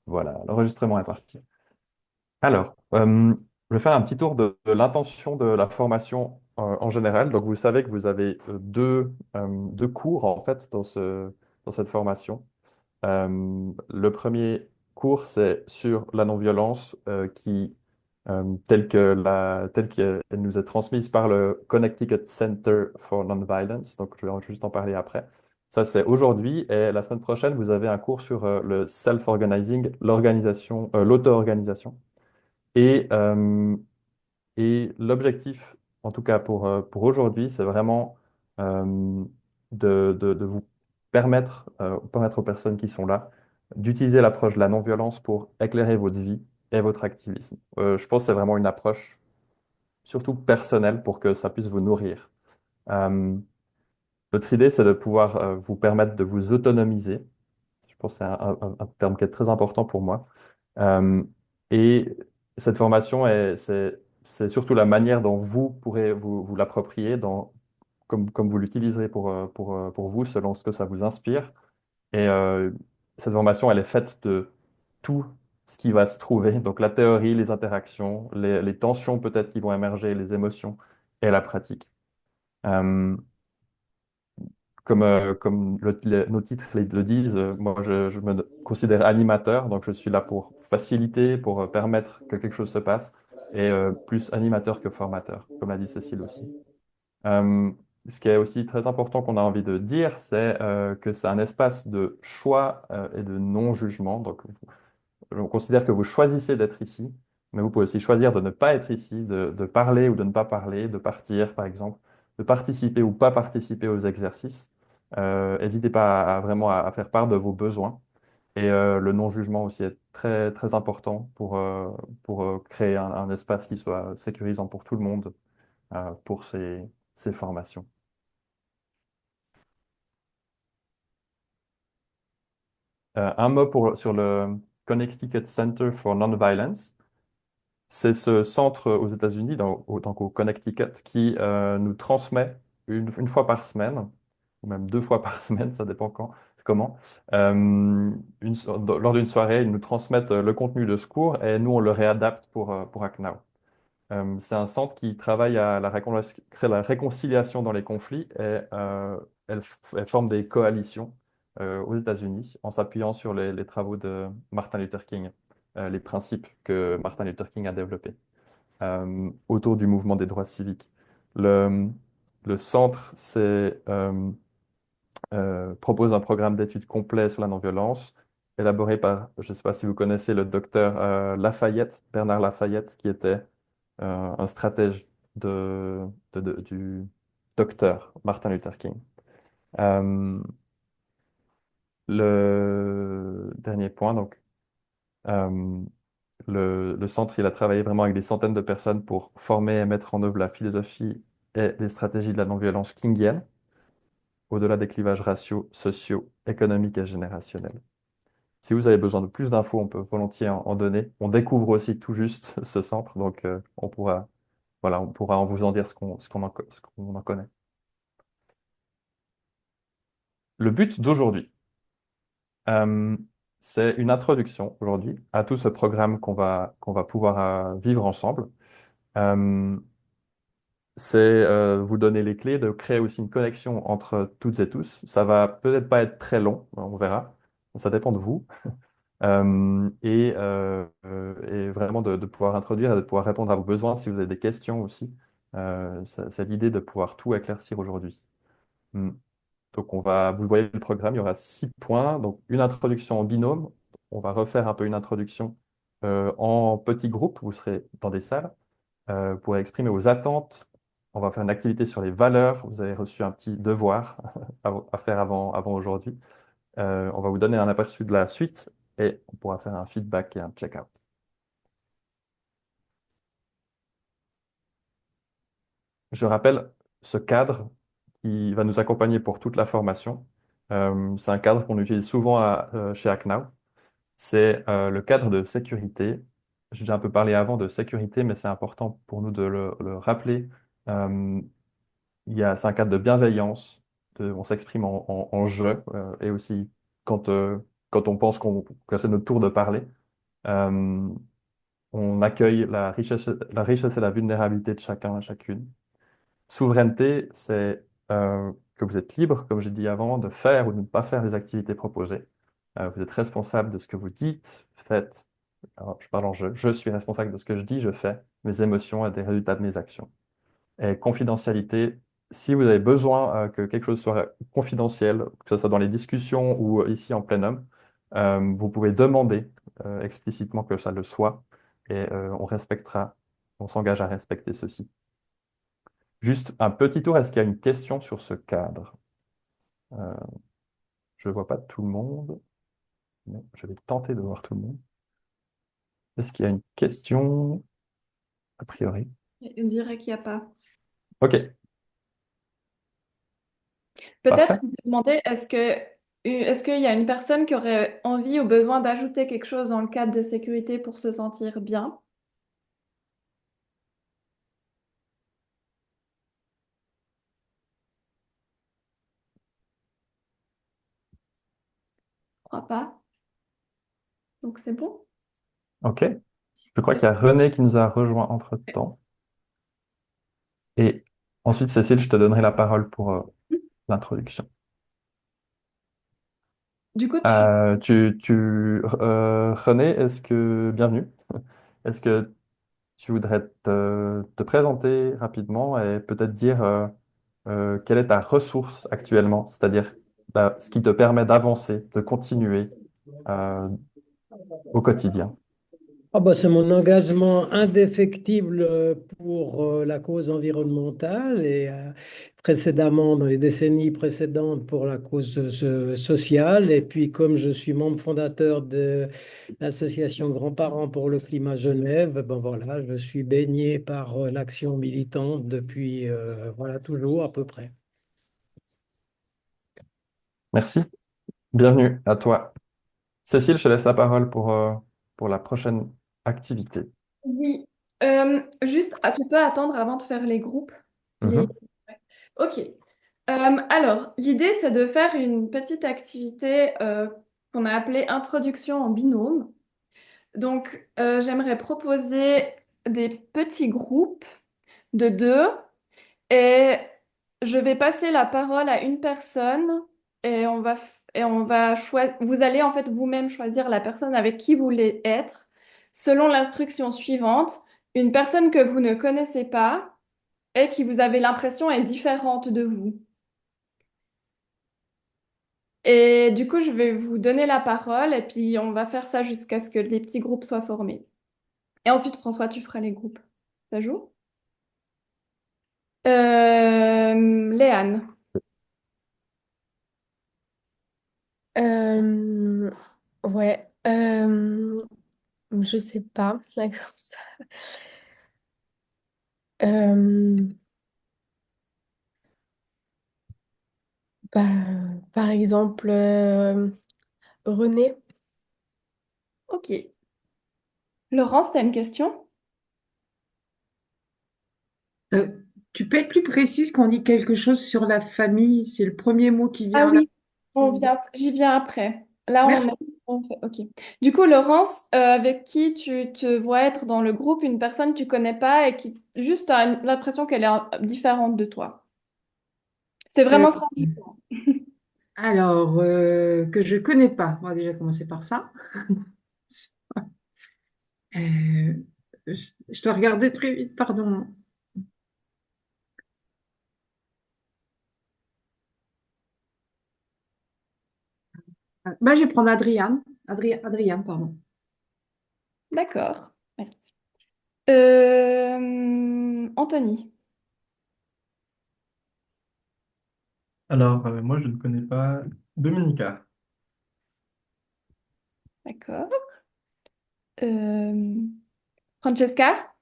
Voilà, l'enregistrement est parti. Alors, je vais faire un petit tour de l'intention de la formation en général. Donc, vous savez que vous avez deux cours en fait dans cette formation. Le premier cours, c'est sur la non-violence telle qu'elle nous est transmise par le Connecticut Center for Nonviolence. Donc, je vais juste en parler après. Ça, c'est aujourd'hui. Et la semaine prochaine, vous avez un cours sur le self-organizing, l'auto-organisation. Et, euh, et l'objectif, en tout cas pour aujourd'hui, c'est vraiment euh, de vous permettre aux personnes qui sont là d'utiliser l'approche de la non-violence pour éclairer votre vie et votre activisme. Je pense que c'est vraiment une approche surtout personnelle pour que ça puisse vous nourrir. Euh, Notre idée, c'est de pouvoir vous permettre de vous autonomiser. Je pense que c'est un terme qui est très important pour moi. Euh, et cette formation, c'est surtout la manière dont vous pourrez vous l'approprier, comme vous l'utiliserez pour vous, selon ce que ça vous inspire. Et cette formation, elle est faite de tout ce qui va se trouver, donc la théorie, les interactions, les tensions peut-être qui vont émerger, les émotions et la pratique. Euh, comme nos titres le disent, moi je me considère animateur, donc je suis là pour faciliter, pour permettre que quelque chose se passe, et plus animateur que formateur, comme a dit Cécile aussi. Euh, Ce qui est aussi très important qu'on a envie de dire, c'est que c'est un espace de choix et de non-jugement. Donc, on considère que vous choisissez d'être ici, mais vous pouvez aussi choisir de ne pas être ici, de parler ou de ne pas parler, de partir, par exemple, de participer ou pas participer aux exercices. N'hésitez pas vraiment à faire part de vos besoins. Et le non-jugement aussi est très, très important pour créer un espace qui soit sécurisant pour tout le monde pour ces formations. Un mot sur le Connecticut Center for Nonviolence. C'est ce centre aux États-Unis, donc au Connecticut, qui nous transmet une fois par semaine, ou même deux fois par semaine, ça dépend comment. Lors d'une soirée, ils nous transmettent le contenu de ce cours et nous, on le réadapte pour Hacknow. C'est un centre qui travaille à la réconciliation dans les conflits et elle forme des coalitions aux États-Unis en s'appuyant sur les travaux de Martin Luther King, les principes que Martin Luther King a développés autour du mouvement des droits civiques. Le, le centre propose un programme d'études complet sur la non-violence, élaboré par, je ne sais pas si vous connaissez le docteur Lafayette, Bernard Lafayette, qui était un stratège du docteur Martin Luther King. Euh, le dernier point, donc, euh, le centre, il a travaillé vraiment avec des centaines de personnes pour former et mettre en œuvre la philosophie et les stratégies de la non-violence kingienne, au-delà des clivages raciaux, sociaux, économiques et générationnels. Si vous avez besoin de plus d'infos, on peut volontiers en donner. On découvre aussi tout juste ce centre, donc voilà, on pourra en vous en dire ce qu'on en connaît. Le but d'aujourd'hui, euh, c'est une introduction aujourd'hui à tout ce programme qu'on va pouvoir vivre ensemble. Euh, c'est vous donner les clés, de créer aussi une connexion entre toutes et tous. Ça va peut-être pas être très long, on verra. Ça dépend de vous. Et vraiment de pouvoir introduire et de pouvoir répondre à vos besoins si vous avez des questions aussi. C'est l'idée de pouvoir tout éclaircir aujourd'hui. Hmm. Donc vous voyez le programme, il y aura 6 points. Donc une introduction en binôme. On va refaire un peu une introduction en petits groupes. Vous serez dans des salles pour exprimer vos attentes. On va faire une activité sur les valeurs. Vous avez reçu un petit devoir à faire avant aujourd'hui. On va vous donner un aperçu de la suite et on pourra faire un feedback et un check-out. Je rappelle ce cadre qui va nous accompagner pour toute la formation. C'est un cadre qu'on utilise souvent chez Hacknow. C'est le cadre de sécurité. J'ai déjà un peu parlé avant de sécurité, mais c'est important pour nous de le rappeler. Euh, c'est un cadre de bienveillance. On s'exprime en jeu et aussi quand, euh, quand on pense que c'est notre tour de parler. Euh, on accueille la richesse et la vulnérabilité de chacun et chacune. Souveraineté, c'est que vous êtes libre, comme j'ai dit avant, de faire ou de ne pas faire les activités proposées. Vous êtes responsable de ce que vous dites, faites. Alors, je parle en jeu. Je suis responsable de ce que je dis, je fais, mes émotions et des résultats de mes actions. Et confidentialité, si vous avez besoin que quelque chose soit confidentiel, que ce soit dans les discussions ou ici en plénum, vous pouvez demander explicitement que ça le soit et on respectera, on s'engage à respecter ceci. Juste un petit tour, est-ce qu'il y a une question sur ce cadre? Euh, je ne vois pas tout le monde, mais je vais tenter de voir tout le monde. Est-ce qu'il y a une question? A priori. On dirait qu'il n'y a pas. OK, Peut-être parfait. vous demander, est-ce qu'il y a une personne qui aurait envie ou besoin d'ajouter quelque chose dans le cadre de sécurité pour se sentir bien? Je crois pas. Donc c'est bon. OK. Je crois qu'il y a René qui nous a rejoint entre-temps. Et ensuite, Cécile, je te donnerai la parole pour l'introduction. Du coup, tu... René, bienvenue. Est-ce que tu voudrais te présenter rapidement et peut-être dire quelle est ta ressource actuellement, c'est-à-dire ce qui te permet d'avancer, de continuer euh, au quotidien. Ah bah, c'est mon engagement indéfectible pour la cause environnementale et précédemment, dans les décennies précédentes, pour la cause sociale. Et puis, comme je suis membre fondateur de l'association Grands-parents pour le climat Genève, ben voilà, je suis baigné par l'action militante depuis voilà, toujours à peu près. Merci. Bienvenue à toi. Cécile, je te laisse la parole pour la prochaine activité. Oui. Juste, tu peux attendre avant de faire les groupes. Les... Mhm. Ouais. Ok. Alors, l'idée, c'est de faire une petite activité qu'on a appelée introduction en binôme. Donc, j'aimerais proposer des petits groupes de deux et je vais passer la parole à une personne et on va choisir. Vous allez en fait vous-même choisir la personne avec qui vous voulez être selon l'instruction suivante. Une personne que vous ne connaissez pas et qui vous avez l'impression est différente de vous. Et du coup, je vais vous donner la parole et puis on va faire ça jusqu'à ce que les petits groupes soient formés. Et ensuite, François, tu feras les groupes. Ça joue? Léane. Euh, ouais, je sais pas, d'accord. Euh, bah, par exemple, René. Ok. Laurence, tu as une question? Euh, Tu peux être plus précise quand on dit quelque chose sur la famille? C'est le premier mot qui Ah vient là. oui, j'y viens après. Là, Merci. ok. Du coup, Laurence, avec qui tu te vois être dans le groupe, une personne que tu connais pas et qui juste a l'impression qu'elle est différente de toi. C'est Euh, vraiment ça. alors, que je connais pas. On va déjà commencer par ça. Euh, je dois regarder très vite, pardon. Bah, je vais prendre Adriane. Adriane, pardon. D'accord. Merci. Anthony. Alors, moi, je ne connais pas Dominica. D'accord. Euh, Francesca?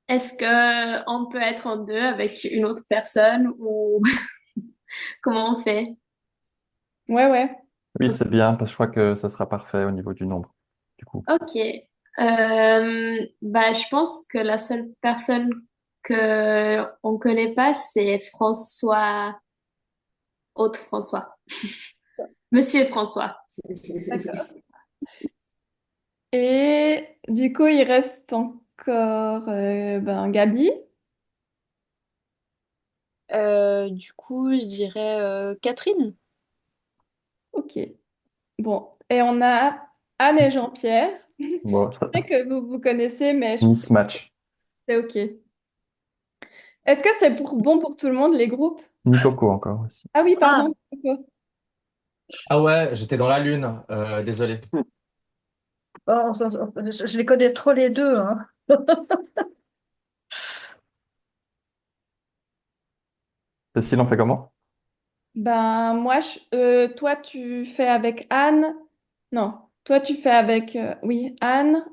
Est-ce que on peut être en deux avec une autre personne ou comment on fait? Ouais, ouais. Oui, c'est bien, parce que je crois que ça sera parfait au niveau du nombre, du coup. Ok. Bah, je pense que la seule personne que on connaît pas, c'est François, autre François. Monsieur François. D'accord. Et du coup, il reste encore Gabi. Du coup, je dirais Catherine. Ok. Bon. Et on a Anne et Jean-Pierre. Bon, Je sais que vous vous connaissez, mais mismatch. c'est ok. Est-ce que c'est bon pour tout le monde, les groupes? Nicoco encore aussi. Ah oui, Ah, pardon. Ah ouais, j'étais dans la lune. Désolé. je les connais trop les deux, hein. Cécile, on fait comment? Ben, moi, toi, tu fais avec Anne. Non, toi, tu fais avec, oui, Anne.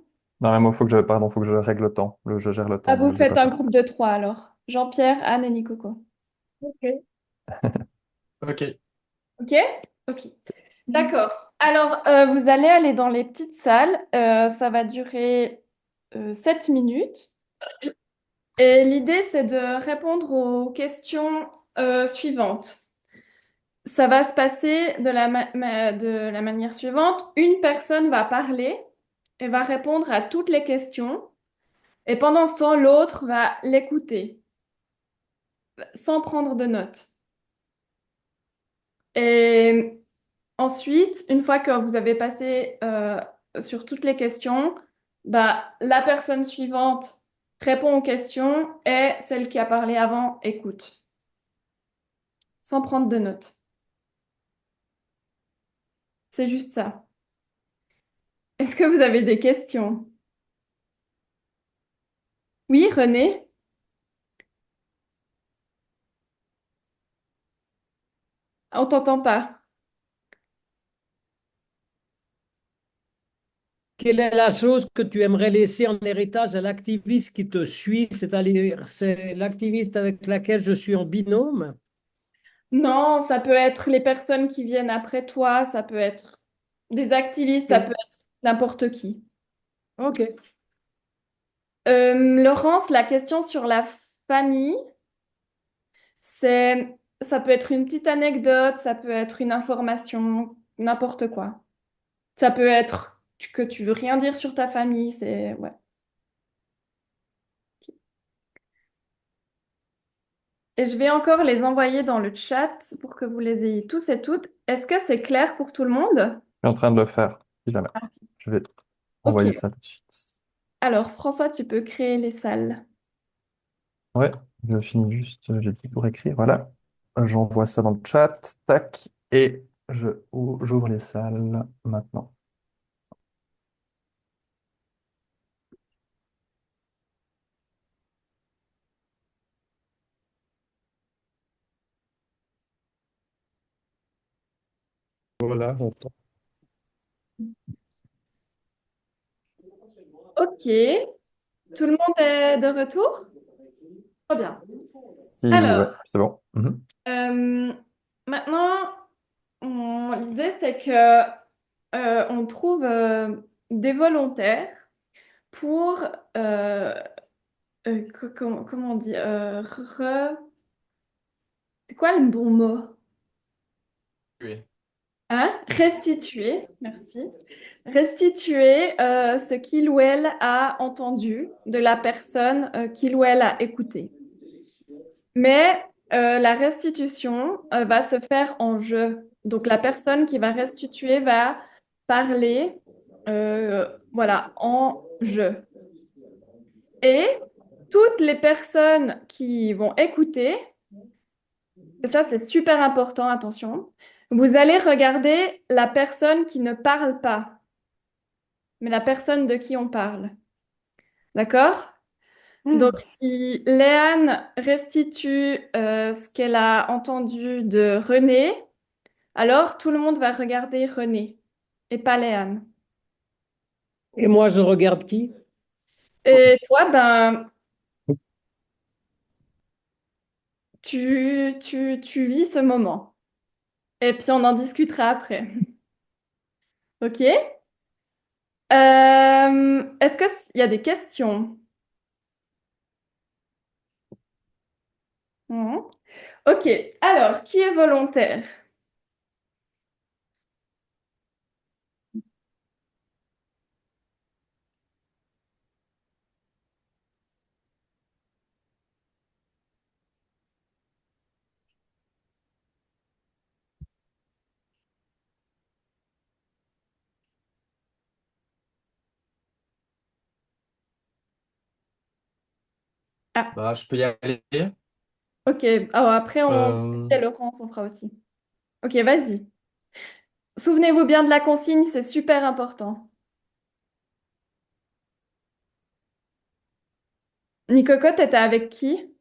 Non, mais moi, pardon, faut que je règle le temps. Je gère le Ah, temps vous de faites un côté. groupe de trois alors. Jean-Pierre, Anne et Nicoco. Ok. Ok. Ok? Ok. D'accord. Alors, vous allez aller dans les petites salles. Ça va durer 7 minutes. Et l'idée, c'est de répondre aux questions suivantes. Ça va se passer de la manière suivante. Une personne va parler et va répondre à toutes les questions. Et pendant ce temps, l'autre va l'écouter sans prendre de notes. Et ensuite, une fois que vous avez passé sur toutes les questions, bah, la personne suivante répond aux questions et celle qui a parlé avant écoute, sans prendre de notes. C'est juste ça. Est-ce que vous avez des questions? Oui, René? On t'entend pas. Quelle est la chose que tu aimerais laisser en héritage à l'activiste qui te suit, c'est-à-dire c'est l'activiste avec laquelle je suis en binôme? Non, ça peut être les personnes qui viennent après toi, ça peut être des activistes, ça peut Ok. être n'importe qui. Ok. Laurence, la question sur la famille, ça peut être une petite anecdote, ça peut être une information, n'importe quoi. Ça peut être que tu veux rien dire sur ta famille, c'est ouais. Et je vais encore les envoyer dans le chat pour que vous les ayez tous et toutes. Est-ce que c'est clair pour tout le monde? Je suis en train de le faire, si jamais. Je vais Ok. envoyer ça tout de suite. Alors, François, tu peux créer les salles. Ouais, je finis juste, j'ai tout pour écrire, voilà. J'envoie ça dans le chat, tac, et j'ouvre les salles maintenant. Voilà, Ok. Tout le monde est de retour? Très bien. si, ouais, Alors, c'est bon. Mhm. euh, maintenant, l'idée, c'est que on trouve des volontaires pour, comment on dit, c'est quoi le bon mot? Oui. Hein? Restituer, merci. Restituer ce qu'il ou elle a entendu de la personne qu'il ou elle a écouté. Mais la restitution va se faire en jeu. Donc la personne qui va restituer va parler voilà, en jeu. Et toutes les personnes qui vont écouter, et ça c'est super important, attention, vous allez regarder la personne qui ne parle pas, mais la personne de qui on parle. D'accord? Donc, si Léane restitue ce qu'elle a entendu de René, alors tout le monde va regarder René et pas Léane. Et moi, je regarde qui? Et toi, ben, tu vis ce moment. Et puis on en discutera après. Ok? Est-ce qu'il y a des questions? Mhm. Ok. Alors, qui est volontaire? Ah, Bah, je peux y aller. ok. Alors après, Euh, et Laurence, on fera aussi. Ok, vas-y. Souvenez-vous bien de la consigne, c'est super important. Nicoco, t'étais avec qui?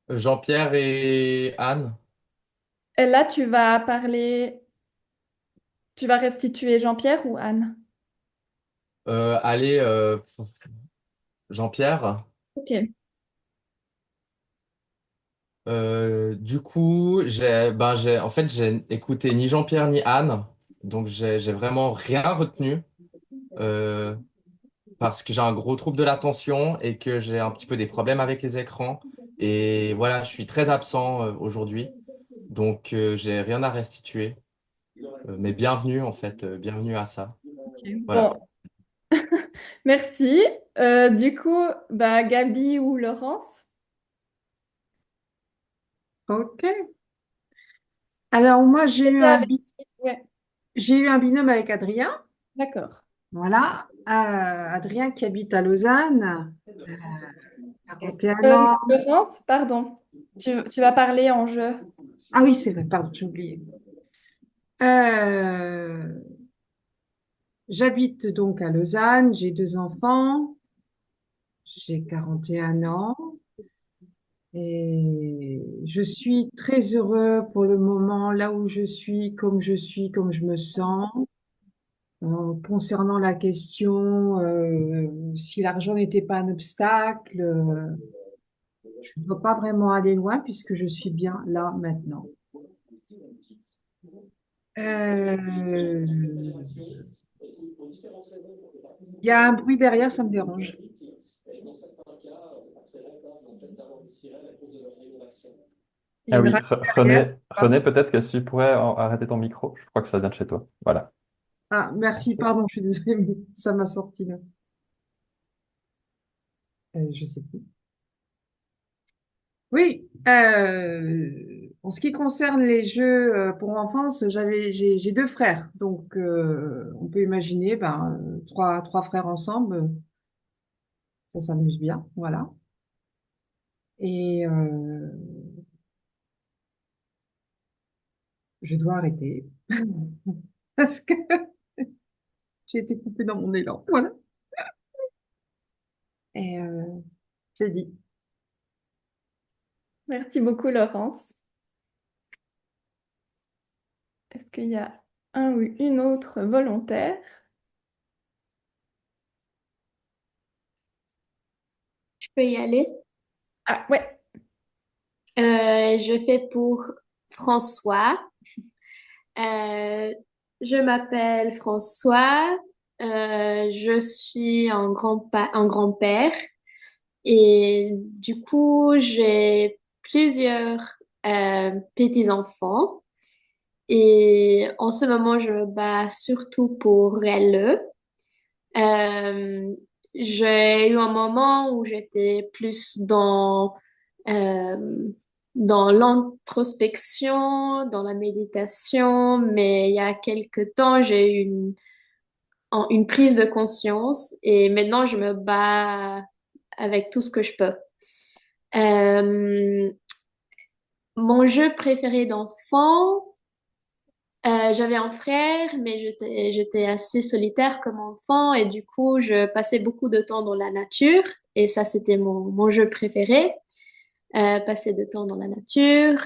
Jean-Pierre et Anne. Et là, tu vas restituer Jean-Pierre ou Anne? Allez, Jean-Pierre. Ok. Du coup, en fait, j'ai écouté ni Jean-Pierre ni Anne, donc j'ai vraiment rien retenu euh, parce que j'ai un gros trouble de l'attention et que j'ai un petit peu des problèmes avec les écrans. Et voilà, je suis très absent aujourd'hui, donc j'ai rien à restituer. Mais bienvenue en fait, bienvenue à ça. Ok. Voilà. Bon, merci. Du coup, bah, Gabi ou Laurence? Ok. Alors moi, T'étais avec qui? Ouais, j'ai eu un binôme avec Adrien. d'accord. Voilà. Adrien qui habite à Lausanne, 41 ans. Laurence, pardon. Tu vas parler en jeu. Ah oui, c'est vrai, pardon, j'ai oublié. Euh, J'habite donc à Lausanne, j'ai deux enfants, j'ai 41 ans et je suis très heureux pour le moment là où je suis, comme je me sens. Concernant la question si l'argent n'était pas un obstacle, je ne veux pas vraiment aller loin puisque je suis bien là maintenant. Euh, Il y a un bruit derrière, ça me dérange. Il y a Ah une oui, radio derrière. René, peut-être que si tu pourrais arrêter ton micro, je crois que ça vient de chez toi. Voilà. Ah, merci, Merci. pardon, je suis désolée, mais ça m'a sorti là. Je sais plus. Oui, en ce qui concerne les jeux pour enfants, j'ai deux frères, donc on peut imaginer, ben, trois frères ensemble, ça s'amuse bien, voilà. Et je dois arrêter parce que j'ai été coupée dans mon élan, voilà. Et j'ai dit. Merci beaucoup, Laurence. Est-ce qu'il y a un ou une autre volontaire? Je peux y aller. Ah, ouais, Je fais pour François. Euh, je m'appelle François. Je suis un grand-père et du coup, j'ai plusieurs petits-enfants. Et en ce moment, je me bats surtout pour elle. Euh, j'ai eu un moment où j'étais plus euh, dans l'introspection, dans la méditation, mais il y a quelque temps, j'ai eu une prise de conscience et maintenant je me bats avec tout ce que je peux. Euh, Mon jeu préféré d'enfant, j'avais un frère, mais j'étais assez solitaire comme enfant et du coup, je passais beaucoup de temps dans la nature et ça, c'était mon jeu préféré, passer de temps dans la nature.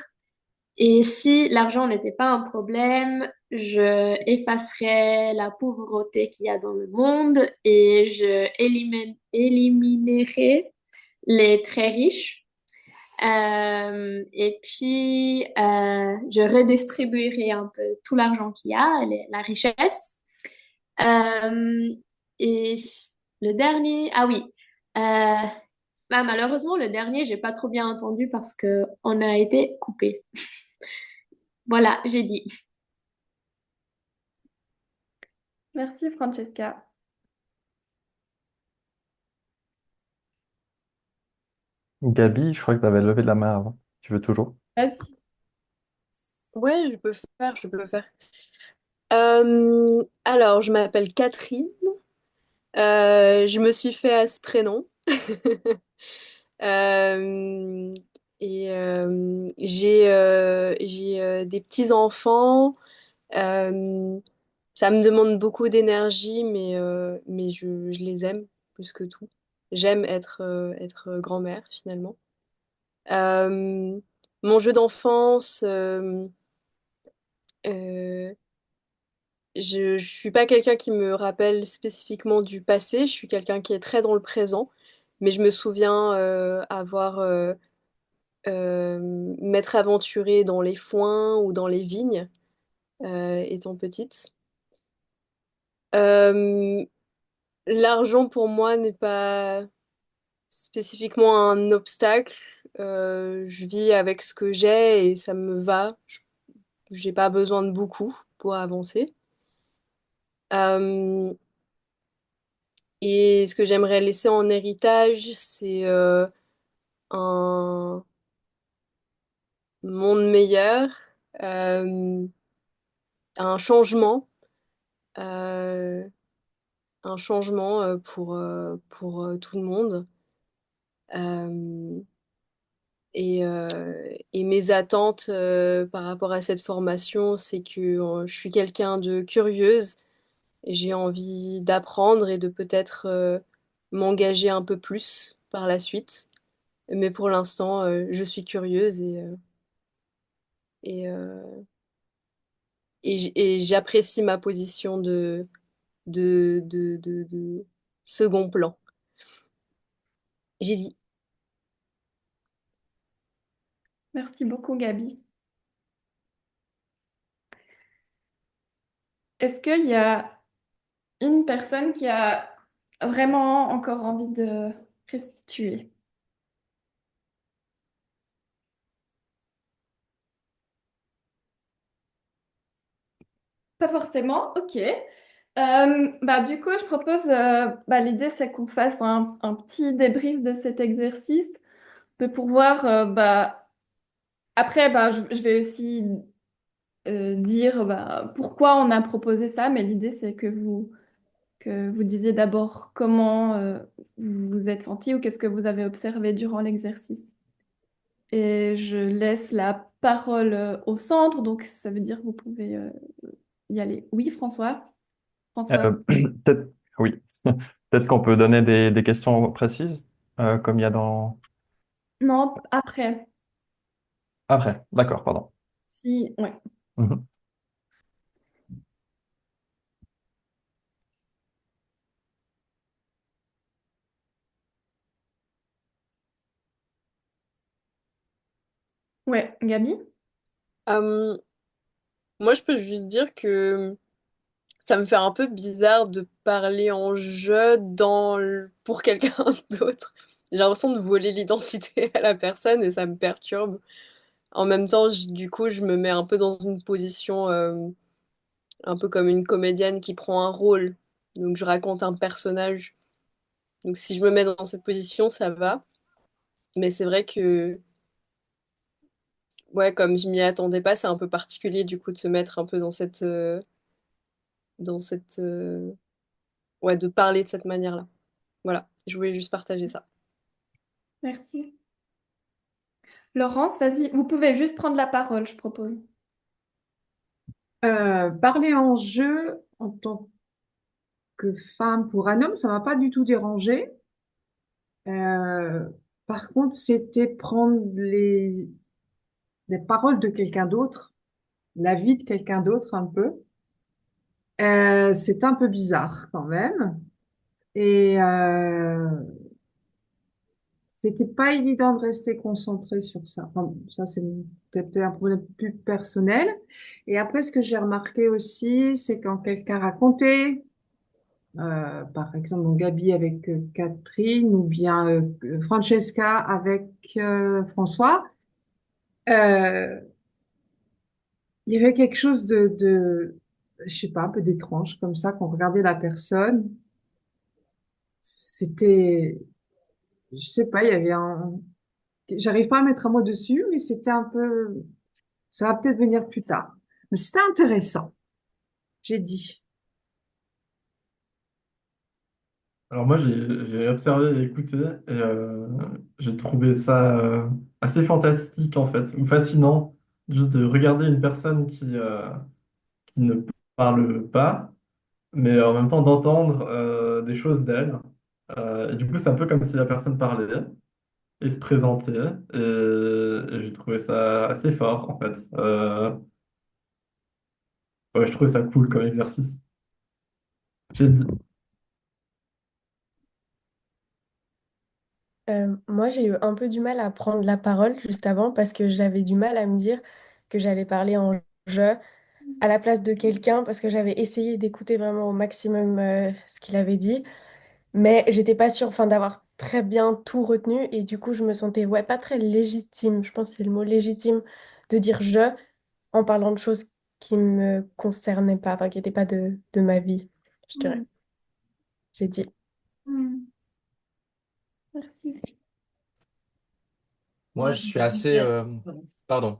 Et si l'argent n'était pas un problème, je effacerais la pauvreté qu'il y a dans le monde et éliminerais les très riches. Et puis, je redistribuerai un peu tout l'argent qu'il y a, la richesse. Euh, et le dernier, ah oui, malheureusement, le dernier, j'ai pas trop bien entendu parce que on a été coupé. Voilà, j'ai dit. merci, Francesca. Gabi, je crois que tu avais levé la main avant. Tu veux toujours? Vas-y. Ouais, je peux faire. Alors, je m'appelle Catherine. Je me suis fait à ce prénom. Euh, j'ai des petits-enfants. Euh, Ça me demande beaucoup d'énergie, mais je les aime plus que tout. J'aime être grand-mère, finalement. Euh, Mon jeu d'enfance, euh, je suis pas quelqu'un qui me rappelle spécifiquement du passé, je suis quelqu'un qui est très dans le présent, mais je me souviens avoir m'être aventurée dans les foins ou dans les vignes étant petite. Euh, L'argent pour moi n'est pas spécifiquement un obstacle. Je vis avec ce que j'ai et ça me va. J'ai pas besoin de beaucoup pour avancer. Euh, et ce que j'aimerais laisser en héritage, c'est un monde meilleur, euh, un changement, euh, un changement pour tout le monde. Euh, et mes attentes par rapport à cette formation, c'est que je suis quelqu'un de curieuse et j'ai envie d'apprendre et de peut-être m'engager un peu plus par la suite. Mais pour l'instant, je suis curieuse et, euh, et j'apprécie ma position de second plan. J'ai dit. Merci beaucoup, Gabi. Est-ce qu'il y a une personne qui a vraiment encore envie de restituer? Pas forcément, ok. Du coup, je propose, l'idée c'est qu'on fasse un petit débrief de cet exercice, pour voir, après, je vais aussi dire pourquoi on a proposé ça, mais l'idée c'est que vous disiez d'abord comment vous vous êtes senti ou qu'est-ce que vous avez observé durant l'exercice. Et je laisse la parole au centre, donc ça veut dire que vous pouvez y aller. Oui, François? François? Peut-être, oui. Peut-être qu'on peut donner des questions précises, comme il y a dans... Non, après. Après, d'accord, pardon. Si, ouais. Mhm. Ouais, Gabi? Euh, Moi, je peux juste dire que ça me fait un peu bizarre de parler en jeu pour quelqu'un d'autre. J'ai l'impression de voler l'identité à la personne et ça me perturbe. En même temps, du coup, je me mets un peu dans une position un peu comme une comédienne qui prend un rôle. Donc, je raconte un personnage. Donc, si je me mets dans cette position, ça va. Mais c'est vrai que, ouais, comme je m'y attendais pas, c'est un peu particulier du coup de se mettre un peu dans cette, ouais, de parler de cette manière-là. Voilà, je voulais juste partager ça. Merci. Laurence, vas-y, vous pouvez juste prendre la parole, je propose. Parler en jeu en tant que femme pour un homme, ça m'a pas du tout dérangé. Euh, Par contre, c'était prendre les paroles de quelqu'un d'autre, la vie de quelqu'un d'autre un peu. C'est un peu bizarre quand même. Et c'était pas évident de rester concentré sur ça. Enfin, ça, c'est peut-être un problème plus personnel. Et après, ce que j'ai remarqué aussi, c'est quand quelqu'un racontait, par exemple, donc Gabi avec Catherine ou bien Francesca avec François, euh, il y avait quelque chose je sais pas, un peu d'étrange comme ça, quand on regardait la personne. C'était, je sais pas, il y avait j'arrive pas à mettre un mot dessus, mais c'était un peu, ça va peut-être venir plus tard. Mais c'était intéressant, j'ai dit. Alors moi, j'ai observé et écouté et j'ai trouvé ça assez fantastique en fait, ou fascinant, juste de regarder une personne qui ne parle pas, mais en même temps d'entendre des choses d'elle. Et du coup, c'est un peu comme si la personne parlait et se présentait, et j'ai trouvé ça assez fort en fait. Ouais, je trouvais ça cool comme exercice. J'ai dit, Moi, j'ai eu un peu du mal à prendre la parole juste avant parce que j'avais du mal à me dire que j'allais parler en je à la place de quelqu'un parce que j'avais essayé d'écouter vraiment au maximum ce qu'il avait dit, mais j'étais pas sûre enfin, d'avoir très bien tout retenu et du coup, je me sentais ouais, pas très légitime, je pense que c'est le mot légitime, de dire je en parlant de choses qui me concernaient pas, enfin, qui n'étaient pas de ma vie, je dirais. Hmm. J'ai dit. Hmm. Merci. Moi, je suis assez... Pardon.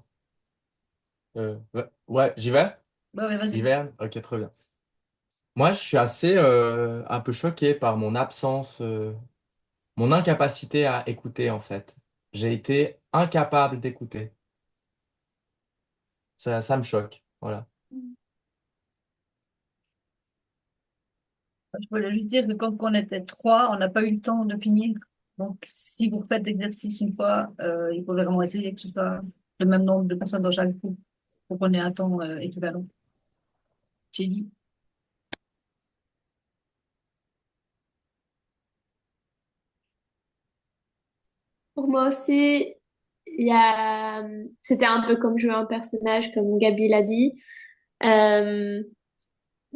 Ouais, j'y vais? Ouais, ouais, J'y vas-y. vais? Ok, très bien. Moi, je suis assez un peu choqué par mon absence, mon incapacité à écouter, en fait. J'ai été incapable d'écouter. Ça me choque. Voilà. Je voulais juste dire que quand on était trois, on n'a pas eu le temps de finir. Donc, si vous faites l'exercice une fois, il faut vraiment essayer que ce soit le même nombre de personnes dans chaque groupe pour qu'on ait un temps équivalent. J'ai dit. Pour moi aussi, c'était un peu comme jouer un personnage, comme Gabi l'a dit. Euh,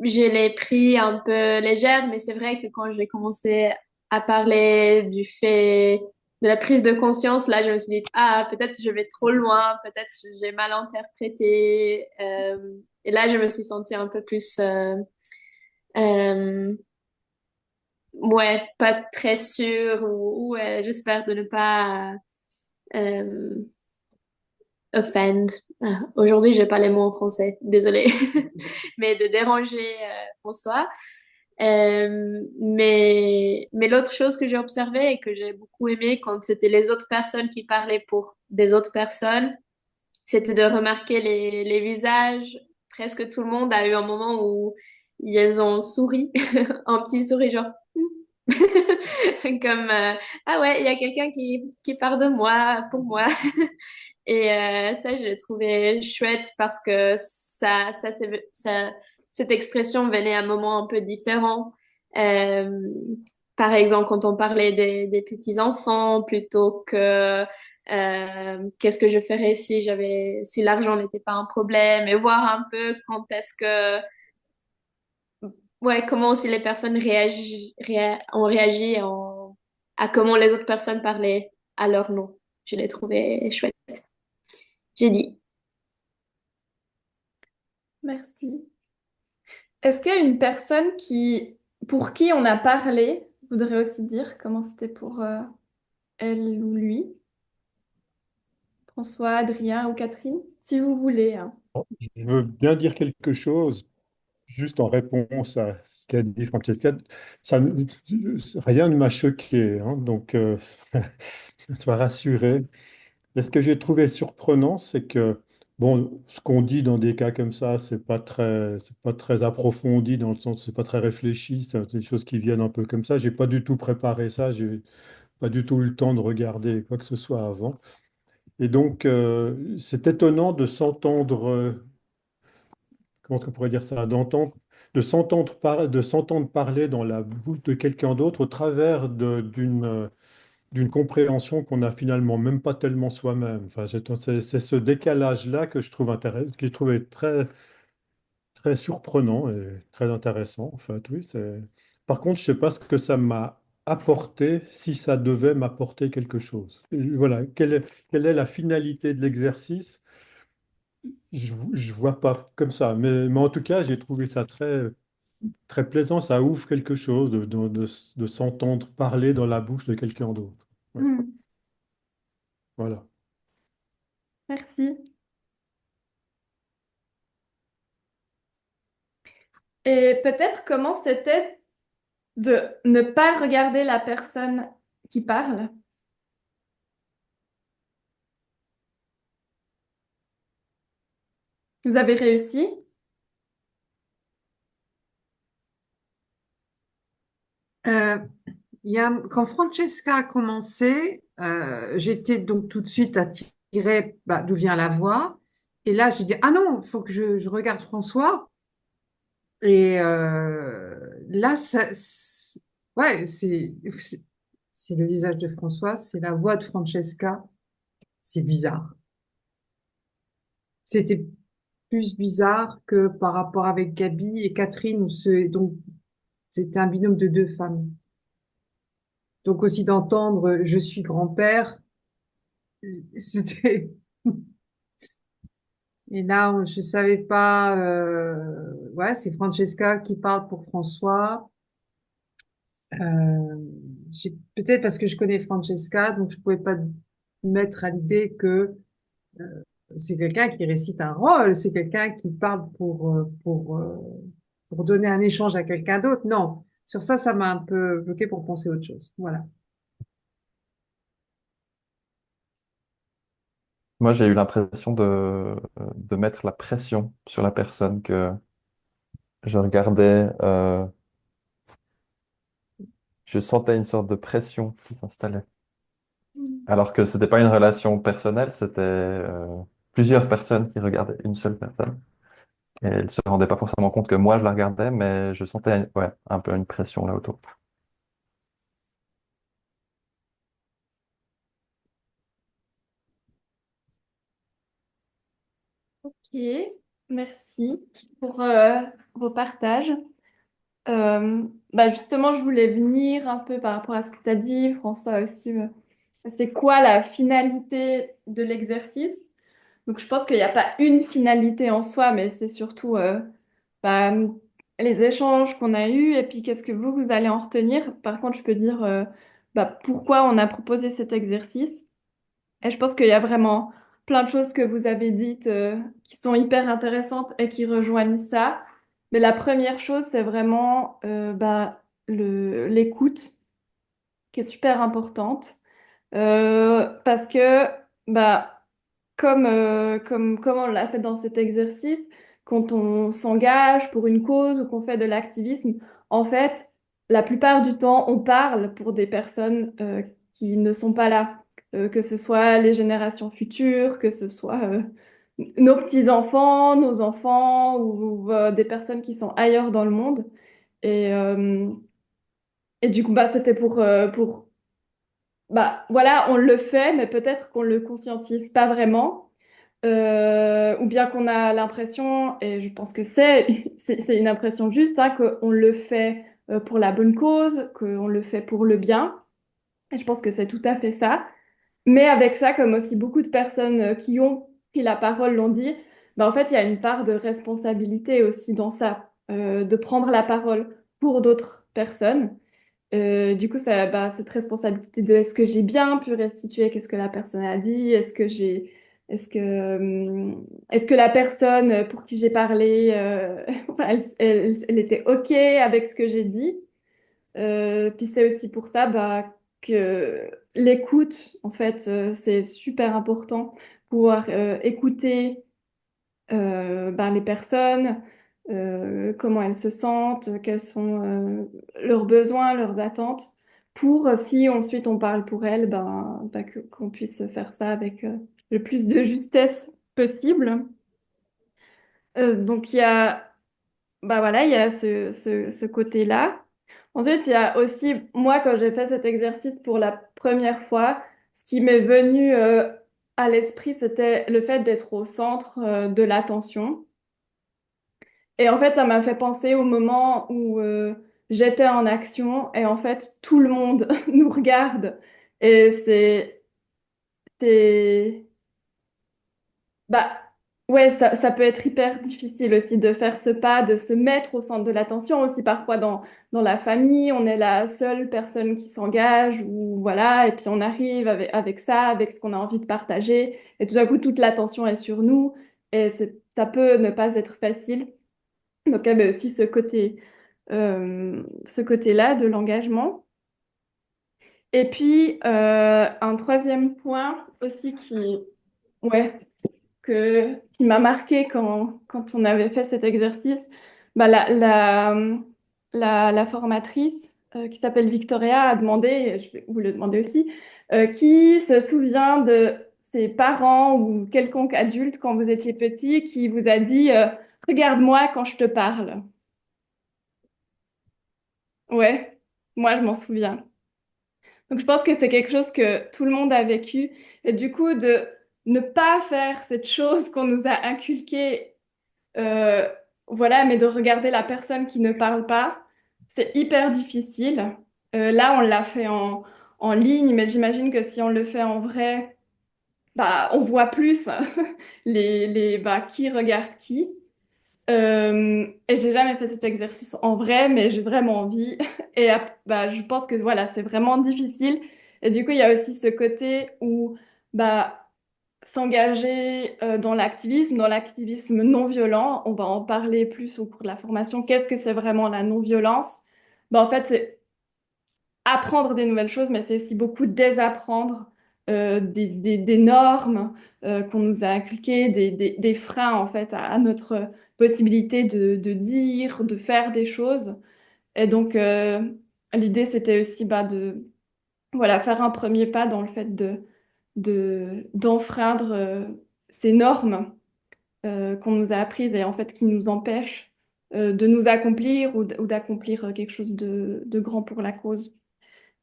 je l'ai pris un peu légère, mais c'est vrai que quand j'ai commencé à parler du fait de la prise de conscience, là, je me suis dit, ah, peut-être je vais trop loin, peut-être j'ai mal interprété. Et là, je me suis sentie un peu plus, euh, ouais, pas très sûre ou j'espère de ne pas euh, offend. Ah, aujourd'hui, j'ai pas les mots en français, désolée, mais de déranger François. Mais l'autre chose que j'ai observée et que j'ai beaucoup aimé quand c'était les autres personnes qui parlaient pour des autres personnes, c'était de remarquer les visages. Presque tout le monde a eu un moment où ils ont souri, un petit sourire genre comme ah ouais, il y a quelqu'un qui parle de moi pour moi. Et ça, je l'ai trouvé chouette parce que cette expression venait à un moment un peu différent. Euh, Par exemple, quand on parlait des petits-enfants, plutôt que qu'est-ce que je ferais si l'argent n'était pas un problème, et voir un peu quand est-ce que, ouais, comment aussi les personnes ont réagi à comment les autres personnes parlaient à leur nom. Je l'ai trouvé chouette. J'ai dit. Merci. Est-ce qu'il y a une personne pour qui on a parlé, voudrait aussi dire comment c'était pour elle ou lui, François, Adrien ou Catherine, si vous voulez, hein. Je veux bien dire quelque chose, juste en réponse à ce qu'a dit Francesca. Ça, rien ne m'a choqué, hein, donc sois rassuré. Et ce que j'ai trouvé surprenant, c'est que bon, ce qu'on dit dans des cas comme ça, c'est pas très approfondi dans le sens, c'est pas très réfléchi, c'est des choses qui viennent un peu comme ça. J'ai pas du tout préparé ça, j'ai pas du tout eu le temps de regarder quoi que ce soit avant. Et donc, c'est étonnant de s'entendre. Comment on pourrait dire ça, de s'entendre parler dans la bouche de quelqu'un d'autre au travers d'une compréhension qu'on n'a finalement même pas tellement soi-même. Enfin, c'est ce décalage-là que je trouve intéressant, que je trouvais très, très surprenant et très intéressant. En fait, oui, c'est... Par contre, je ne sais pas ce que ça m'a apporté, si ça devait m'apporter quelque chose. Voilà, quelle est la finalité de l'exercice? Je vois pas comme ça, mais en tout cas, j'ai trouvé ça très, très plaisant. Ça ouvre quelque chose de s'entendre parler dans la bouche de quelqu'un d'autre. Ouais, Hmm. voilà. Merci. Et peut-être comment c'était de ne pas regarder la personne qui parle. Vous avez réussi? Euh, quand Francesca a commencé, j'étais donc tout de suite attirée d'où vient la voix. Et là, j'ai dit, ah non, il faut que je regarde François. Et là, ouais, c'est le visage de François, c'est la voix de Francesca. C'est bizarre. C'était plus bizarre que par rapport avec Gabi et Catherine, donc c'était un binôme de deux femmes. Donc aussi d'entendre je suis grand-père, c'était. Et là, je savais pas. Ouais, c'est Francesca qui parle pour François. Euh, peut-être parce que je connais Francesca, donc je pouvais pas mettre à l'idée que c'est quelqu'un qui récite un rôle, c'est quelqu'un qui parle pour donner un échange à quelqu'un d'autre. Non, sur ça, ça m'a un peu bloqué pour penser autre chose. Voilà. Moi, j'ai eu l'impression de mettre la pression sur la personne que je regardais. Je sentais une sorte de pression qui s'installait. Alors que c'était pas une relation personnelle, c'était plusieurs personnes qui regardaient une seule personne. Et elle se rendait pas forcément compte que moi, je la regardais, mais je sentais ouais, un peu une pression là autour. Ok, merci pour vos partages. Justement, je voulais venir un peu par rapport à ce que tu as dit, François aussi. C'est quoi la finalité de l'exercice? Donc, je pense qu'il n'y a pas une finalité en soi, mais c'est surtout bah, les échanges qu'on a eus et puis qu'est-ce que vous allez en retenir. Par contre, je peux dire pourquoi on a proposé cet exercice. Et je pense qu'il y a vraiment plein de choses que vous avez dites qui sont hyper intéressantes et qui rejoignent ça. Mais la première chose, c'est vraiment l'écoute, qui est super importante. Parce que, bah, comme on l'a fait dans cet exercice, quand on s'engage pour une cause ou qu'on fait de l'activisme, en fait, la plupart du temps, on parle pour des personnes qui ne sont pas là. Que ce soit les générations futures, que ce soit nos petits-enfants, nos enfants ou des personnes qui sont ailleurs dans le monde. Et, euh, et du coup, c'était pour voilà, on le fait, mais peut-être qu'on le conscientise pas vraiment, ou bien qu'on a l'impression, et je pense que c'est une impression juste, hein, qu'on le fait pour la bonne cause, qu'on le fait pour le bien. Et je pense que c'est tout à fait ça. Mais avec ça, comme aussi beaucoup de personnes qui ont pris la parole l'ont dit, en fait, il y a une part de responsabilité aussi dans ça, de prendre la parole pour d'autres personnes. Du coup, cette responsabilité de est-ce que j'ai bien pu restituer qu'est-ce que la personne a dit, est-ce que la personne pour qui j'ai parlé, enfin, elle était OK avec ce que j'ai dit. Puis c'est aussi pour ça que l'écoute, en fait, c'est super important. Pouvoir écouter les personnes, comment elles se sentent, quels sont leurs besoins, leurs attentes, pour si ensuite on parle pour elles, qu'on puisse faire ça avec le plus de justesse possible. Donc il y a, il y a ce côté-là. Ensuite, il y a aussi, moi, quand j'ai fait cet exercice pour la première fois, ce qui m'est venu à l'esprit, c'était le fait d'être au centre de l'attention. Et en fait, ça m'a fait penser au moment où j'étais en action et en fait, tout le monde nous regarde. Et c'est, bah, ouais, ça peut être hyper difficile aussi de faire ce pas, de se mettre au centre de l'attention. Aussi, parfois, dans la famille, on est la seule personne qui s'engage ou voilà, et puis on arrive avec ça, avec ce qu'on a envie de partager. Et tout à coup, toute l'attention est sur nous et ça peut ne pas être facile. Donc, il y avait aussi ce côté. ce côté-là de l'engagement. Et puis, un troisième point aussi ouais, qui m'a marqué quand on avait fait cet exercice, bah, la formatrice qui s'appelle Victoria a demandé, et je vais vous le demander aussi, qui se souvient de ses parents ou quelconque adulte quand vous étiez petit qui vous a dit regarde-moi quand je te parle. Ouais, moi je m'en souviens. Donc je pense que c'est quelque chose que tout le monde a vécu. Et du coup, de ne pas faire cette chose qu'on nous a inculquée, euh, voilà, mais de regarder la personne qui ne parle pas, c'est hyper difficile. Là, on l'a fait en ligne, mais j'imagine que si on le fait en vrai, bah, on voit plus bah, qui regarde qui. Et j'ai jamais fait cet exercice en vrai, mais j'ai vraiment envie. Et bah, je pense que voilà, c'est vraiment difficile. Et du coup, il y a aussi ce côté où bah, s'engager dans l'activisme non violent, on va en parler plus au cours de la formation. Qu'est-ce que c'est vraiment la non-violence? Bah, en fait, c'est apprendre des nouvelles choses, mais c'est aussi beaucoup désapprendre des normes qu'on nous a inculquées, des freins en fait à notre possibilité de dire, de faire des choses. Et donc, l'idée, c'était aussi bah, de voilà, faire un premier pas dans le fait d'enfreindre ces normes qu'on nous a apprises et en fait qui nous empêchent de nous accomplir ou d'accomplir quelque chose de grand pour la cause.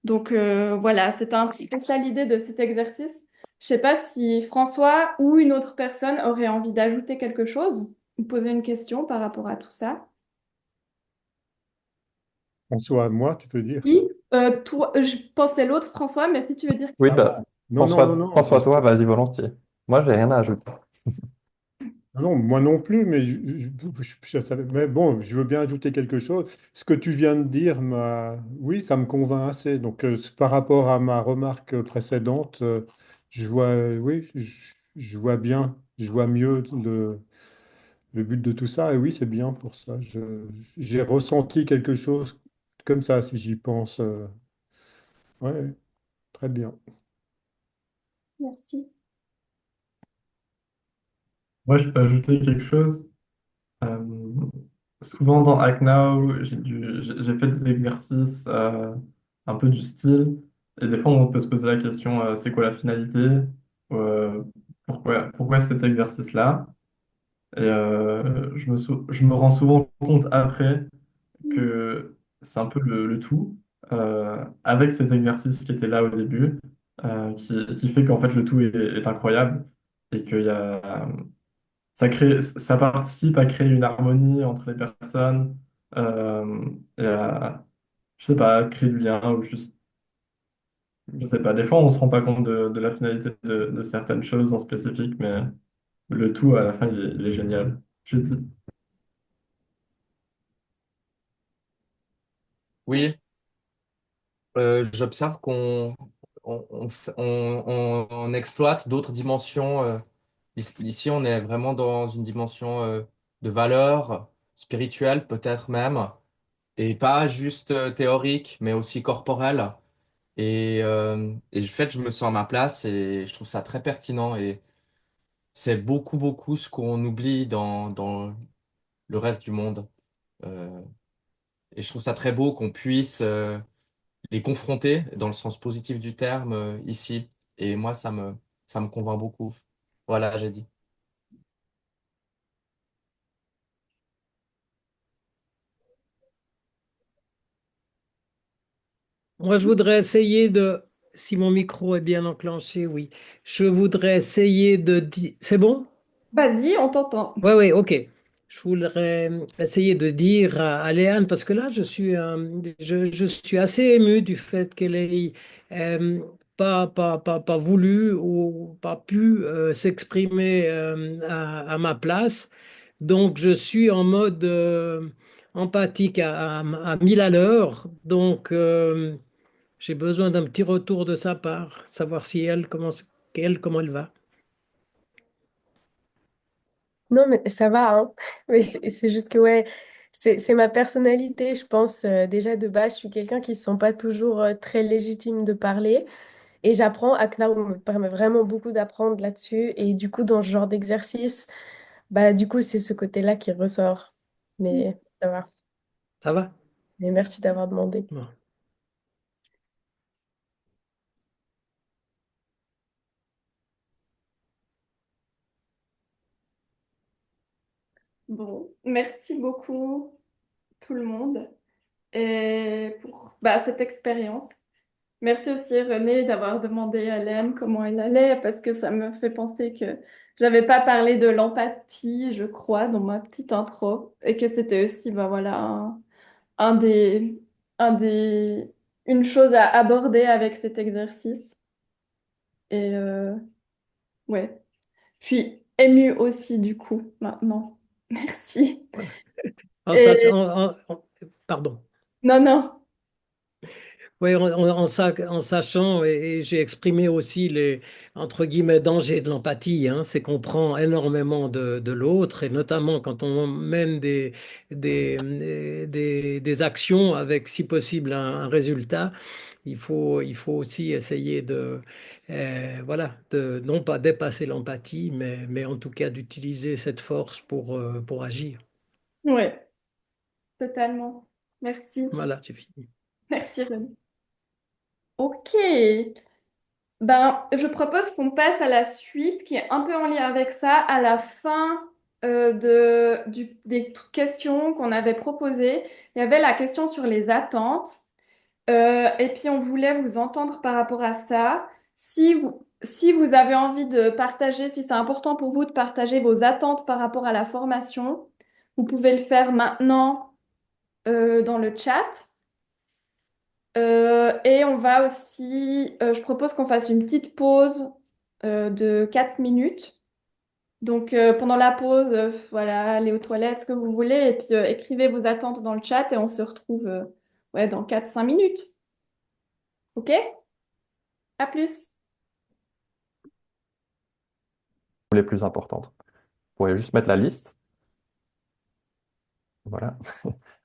Donc voilà, c'est un petit peu ça l'idée de cet exercice. Je sais pas si François ou une autre personne aurait envie d'ajouter quelque chose ou poser une question par rapport à tout ça. François, moi, tu veux dire? Oui, toi, je pensais l'autre François, mais si tu veux dire Oui, quelque chose. bah, Non, non, non, non, François, parce toi, que vas-y volontiers. Moi, j'ai rien à ajouter. non, moi non plus, mais je savais, mais bon, je veux bien ajouter quelque chose. Ce que tu viens de dire, oui, ça me convainc assez. Donc, par rapport à ma remarque précédente, je vois, oui, je vois bien, je vois mieux le but de tout ça. Et oui, c'est bien pour ça. J'ai ressenti quelque chose comme ça, si j'y pense. Ouais, très bien. Merci. Moi, je peux ajouter quelque chose. Euh, Souvent dans Hack Now, j'ai fait des exercices un peu du style. Et des fois, on peut se poser la question, c'est quoi la finalité? Euh, pourquoi cet exercice-là? Et je me rends souvent compte après que c'est un peu le tout, avec ces exercices qui étaient là au début, qui fait qu'en fait le tout est incroyable et qu'il y a, ça participe à créer une harmonie entre les personnes, et à, je sais pas, créer du lien ou juste, je sais pas, des fois on se rend pas compte de la finalité de certaines choses en spécifique, mais le tout à la fin il est génial. J'ai dit. Oui, j'observe on exploite d'autres dimensions. Ici, on est vraiment dans une dimension de valeur spirituelle, peut-être même, et pas juste théorique, mais aussi corporelle. Et en fait, je me sens à ma place et je trouve ça très pertinent. Et c'est beaucoup, beaucoup ce qu'on oublie dans le reste du monde. Euh, et je trouve ça très beau qu'on puisse les confronter dans le sens positif du terme ici. Et moi, ça me convainc beaucoup. Voilà, j'ai dit. Moi, je voudrais essayer si mon micro est bien enclenché, oui. Je voudrais essayer de dire, c'est bon? Vas-y, on t'entend. Oui, oui, ok. Je voudrais essayer de dire à Léane, parce que là, je suis assez ému du fait qu'elle ait pas voulu ou pas pu s'exprimer à ma place. Donc, je suis en mode empathique à 1000 à l'heure. Donc, j'ai besoin d'un petit retour de sa part, savoir si comment elle va. Non, mais ça va, hein. Mais c'est juste que, ouais. c'est ma personnalité, je pense. Déjà de base, je suis quelqu'un qui ne se sent pas toujours très légitime de parler. Et j'apprends, Aknao me permet vraiment beaucoup d'apprendre là-dessus. Et du coup, dans ce genre d'exercice, bah, du coup, c'est ce côté-là qui ressort. Mais ça va. Ça va? Mais merci d'avoir demandé. Bon. Bon, merci beaucoup tout le monde et pour bah, cette expérience. Merci aussi René d'avoir demandé à Hélène comment elle allait parce que ça me fait penser que j'avais pas parlé de l'empathie, je crois, dans ma petite intro et que c'était aussi bah, voilà, un des, un des, une chose à aborder avec cet exercice. Et ouais, je suis émue aussi du coup maintenant. Merci. Voilà. En sach- Et pardon. non, non. Oui, en sachant, et j'ai exprimé aussi les, entre guillemets, dangers de l'empathie, hein, c'est qu'on prend énormément de l'autre, et notamment quand on mène des actions avec, si possible, un résultat, il faut aussi essayer de, voilà, de non pas dépasser l'empathie, mais en tout cas d'utiliser cette force pour agir. Ouais, totalement. Merci. Voilà, j'ai fini. Merci René. Ok. Ben, je propose qu'on passe à la suite qui est un peu en lien avec ça, à la fin des questions qu'on avait proposées. Il y avait la question sur les attentes. Et puis, on voulait vous entendre par rapport à ça. Si vous avez envie de partager, si c'est important pour vous de partager vos attentes par rapport à la formation, vous pouvez le faire maintenant dans le chat. Et on va aussi, je propose qu'on fasse une petite pause de 4 minutes. Donc pendant la pause, voilà, allez aux toilettes, ce que vous voulez, et puis écrivez vos attentes dans le chat et on se retrouve ouais, dans 4 5 minutes. OK? À plus. Les plus importantes. Vous pourrez juste mettre la liste. Voilà.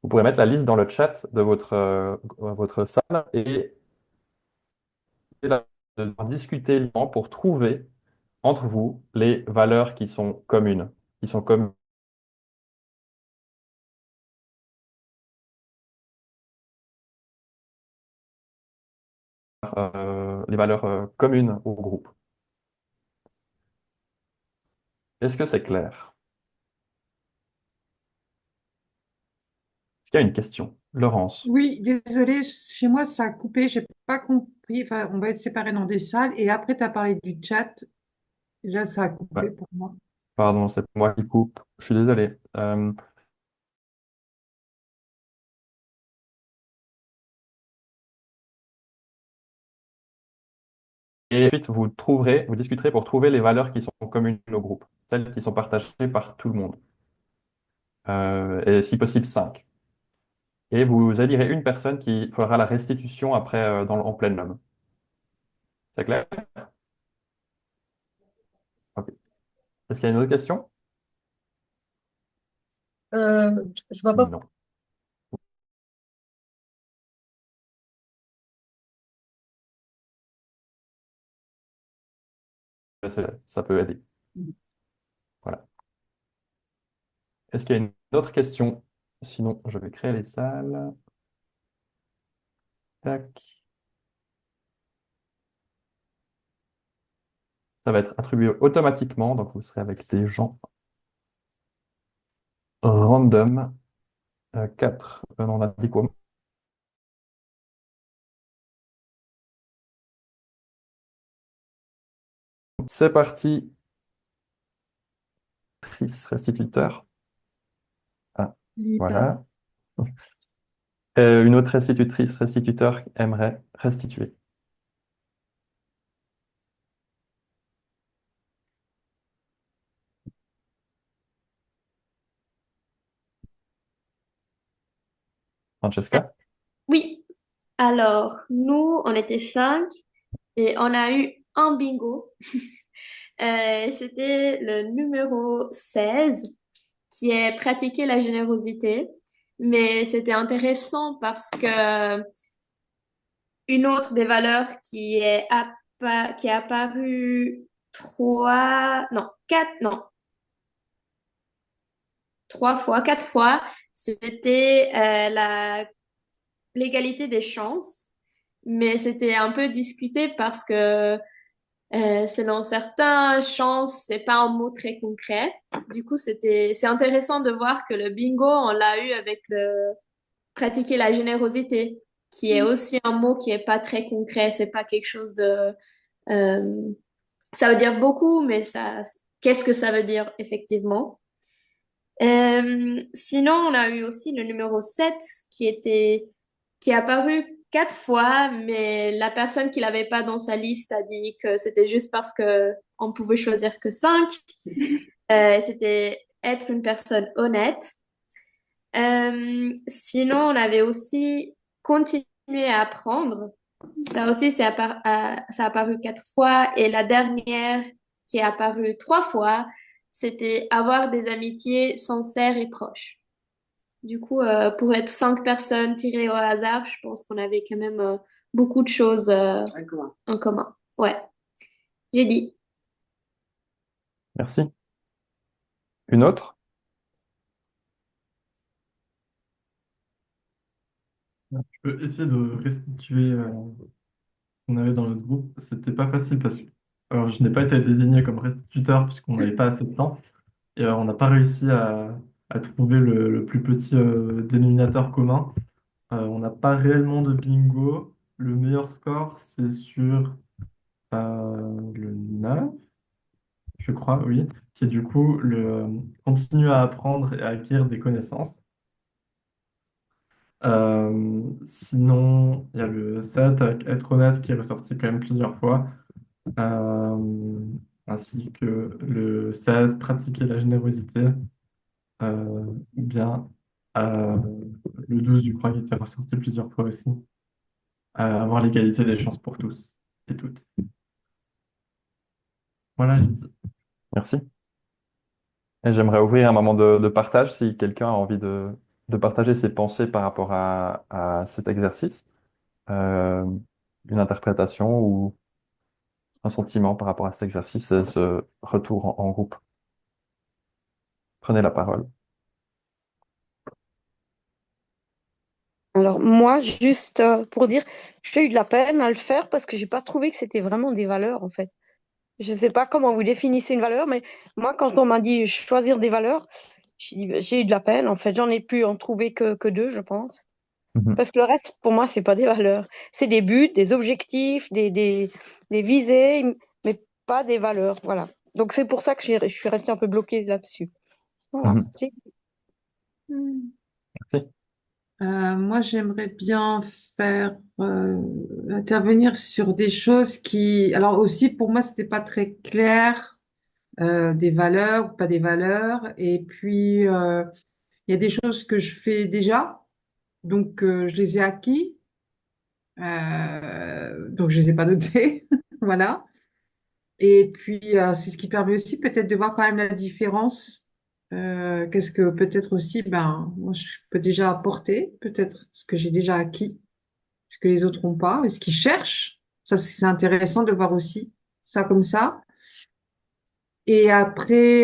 Vous pourrez mettre la liste dans le chat de votre salle et de discuter librement pour trouver entre vous les valeurs qui sont communes, qui sont communes, les valeurs communes au groupe. Est-ce que c'est clair? Est-ce qu'il y a une question? Laurence. Oui, désolé, chez moi ça a coupé, j'ai pas compris. Enfin, on va être séparés dans des salles et après tu as parlé du chat. Là, ça a Ouais, coupé pour moi. pardon, c'est moi qui coupe. Je suis désolé. Et ensuite, vous discuterez pour trouver les valeurs qui sont communes au groupe, celles qui sont partagées par tout le monde. Et si possible, 5. Et vous élirez une personne qui fera la restitution après en plénum. C'est clair? Ok. Est-ce qu'il y a une autre question? Je vois pas. Non. Ça peut aider. Voilà. Est-ce qu'il y a une autre question? Sinon, je vais créer les salles. Tac. Ça va être attribué automatiquement, donc vous serez avec des gens random. 4. On a dit quoi? C'est parti. Restituteur. Ah, Libre. voilà. Une autre restituteur aimerait restituer. Francesca? Oui, alors nous, on était 5 et on a eu un bingo. C'était le numéro 16 qui est pratiquer la générosité. mais c'était intéressant parce que une autre des valeurs qui est apparue non, trois fois, quatre fois, c'était l'égalité des chances. Mais c'était un peu discuté parce que selon certains, chance, c'est pas un mot très concret. Du coup, c'est intéressant de voir que le bingo, on l'a eu avec le pratiquer la générosité, qui est aussi un mot qui est pas très concret. C'est pas quelque chose de, euh, ça veut dire beaucoup, mais qu'est-ce que ça veut dire effectivement? Sinon, on a eu aussi le numéro 7 qui est apparu quatre fois, mais la personne qui l'avait pas dans sa liste a dit que c'était juste parce que on pouvait choisir que 5. C'était être une personne honnête. Sinon, on avait aussi continuer à apprendre. Ça aussi, ça a apparu quatre fois. Et la dernière qui est apparue trois fois, c'était avoir des amitiés sincères et proches. Du coup, pour être 5 personnes tirées au hasard, je pense qu'on avait quand même beaucoup de choses en commun. Ouais, j'ai dit. Merci. Une autre? Je peux essayer de restituer ce qu'on avait dans notre groupe. C'était pas facile parce que alors, je n'ai pas été désigné comme restituteur puisqu'on n'avait pas assez de temps et on n'a pas réussi à trouver le plus petit dénominateur commun. On n'a pas réellement de bingo. Le meilleur score, c'est sur le 9, je crois, oui, qui est du coup continuer à apprendre et à acquérir des connaissances. Sinon, il y a le 7 avec être honnête qui est ressorti quand même plusieurs fois, Euh, ainsi que le 16 pratiquer la générosité, ou bien euh, le 12 je crois qui était ressorti plusieurs fois aussi, avoir l'égalité des chances pour tous et toutes. Voilà, j'ai dit. Merci. Et j'aimerais ouvrir un moment de partage si quelqu'un a envie de partager ses pensées par rapport à cet exercice, euh, une interprétation ou un sentiment par rapport à cet exercice et ce retour en groupe. Prenez la parole. Alors moi, juste pour dire, j'ai eu de la peine à le faire parce que j'ai pas trouvé que c'était vraiment des valeurs en fait. Je sais pas comment vous définissez une valeur, mais moi, quand on m'a dit choisir des valeurs, j'ai eu de la peine. En fait, j'en ai pu en trouver que deux, je pense. Mhm. Parce que le reste, pour moi, c'est pas des valeurs. C'est des buts, des objectifs, des visées, mais pas des valeurs. Voilà. Donc c'est pour ça que je suis restée un peu bloquée là-dessus. Voilà. Mhm. Merci. Moi, j'aimerais bien faire intervenir sur des choses qui, alors aussi pour moi, c'était pas très clair, des valeurs ou pas des valeurs. Et puis, il y a des choses que je fais déjà, donc je les ai acquis, donc je les ai pas notées, voilà. Et puis, c'est ce qui permet aussi peut-être de voir quand même la différence. Qu'est-ce que peut-être aussi, ben, moi, je peux déjà apporter, peut-être ce que j'ai déjà acquis, ce que les autres n'ont pas, et ce qu'ils cherchent. Ça, c'est intéressant de voir aussi ça comme ça. Et après,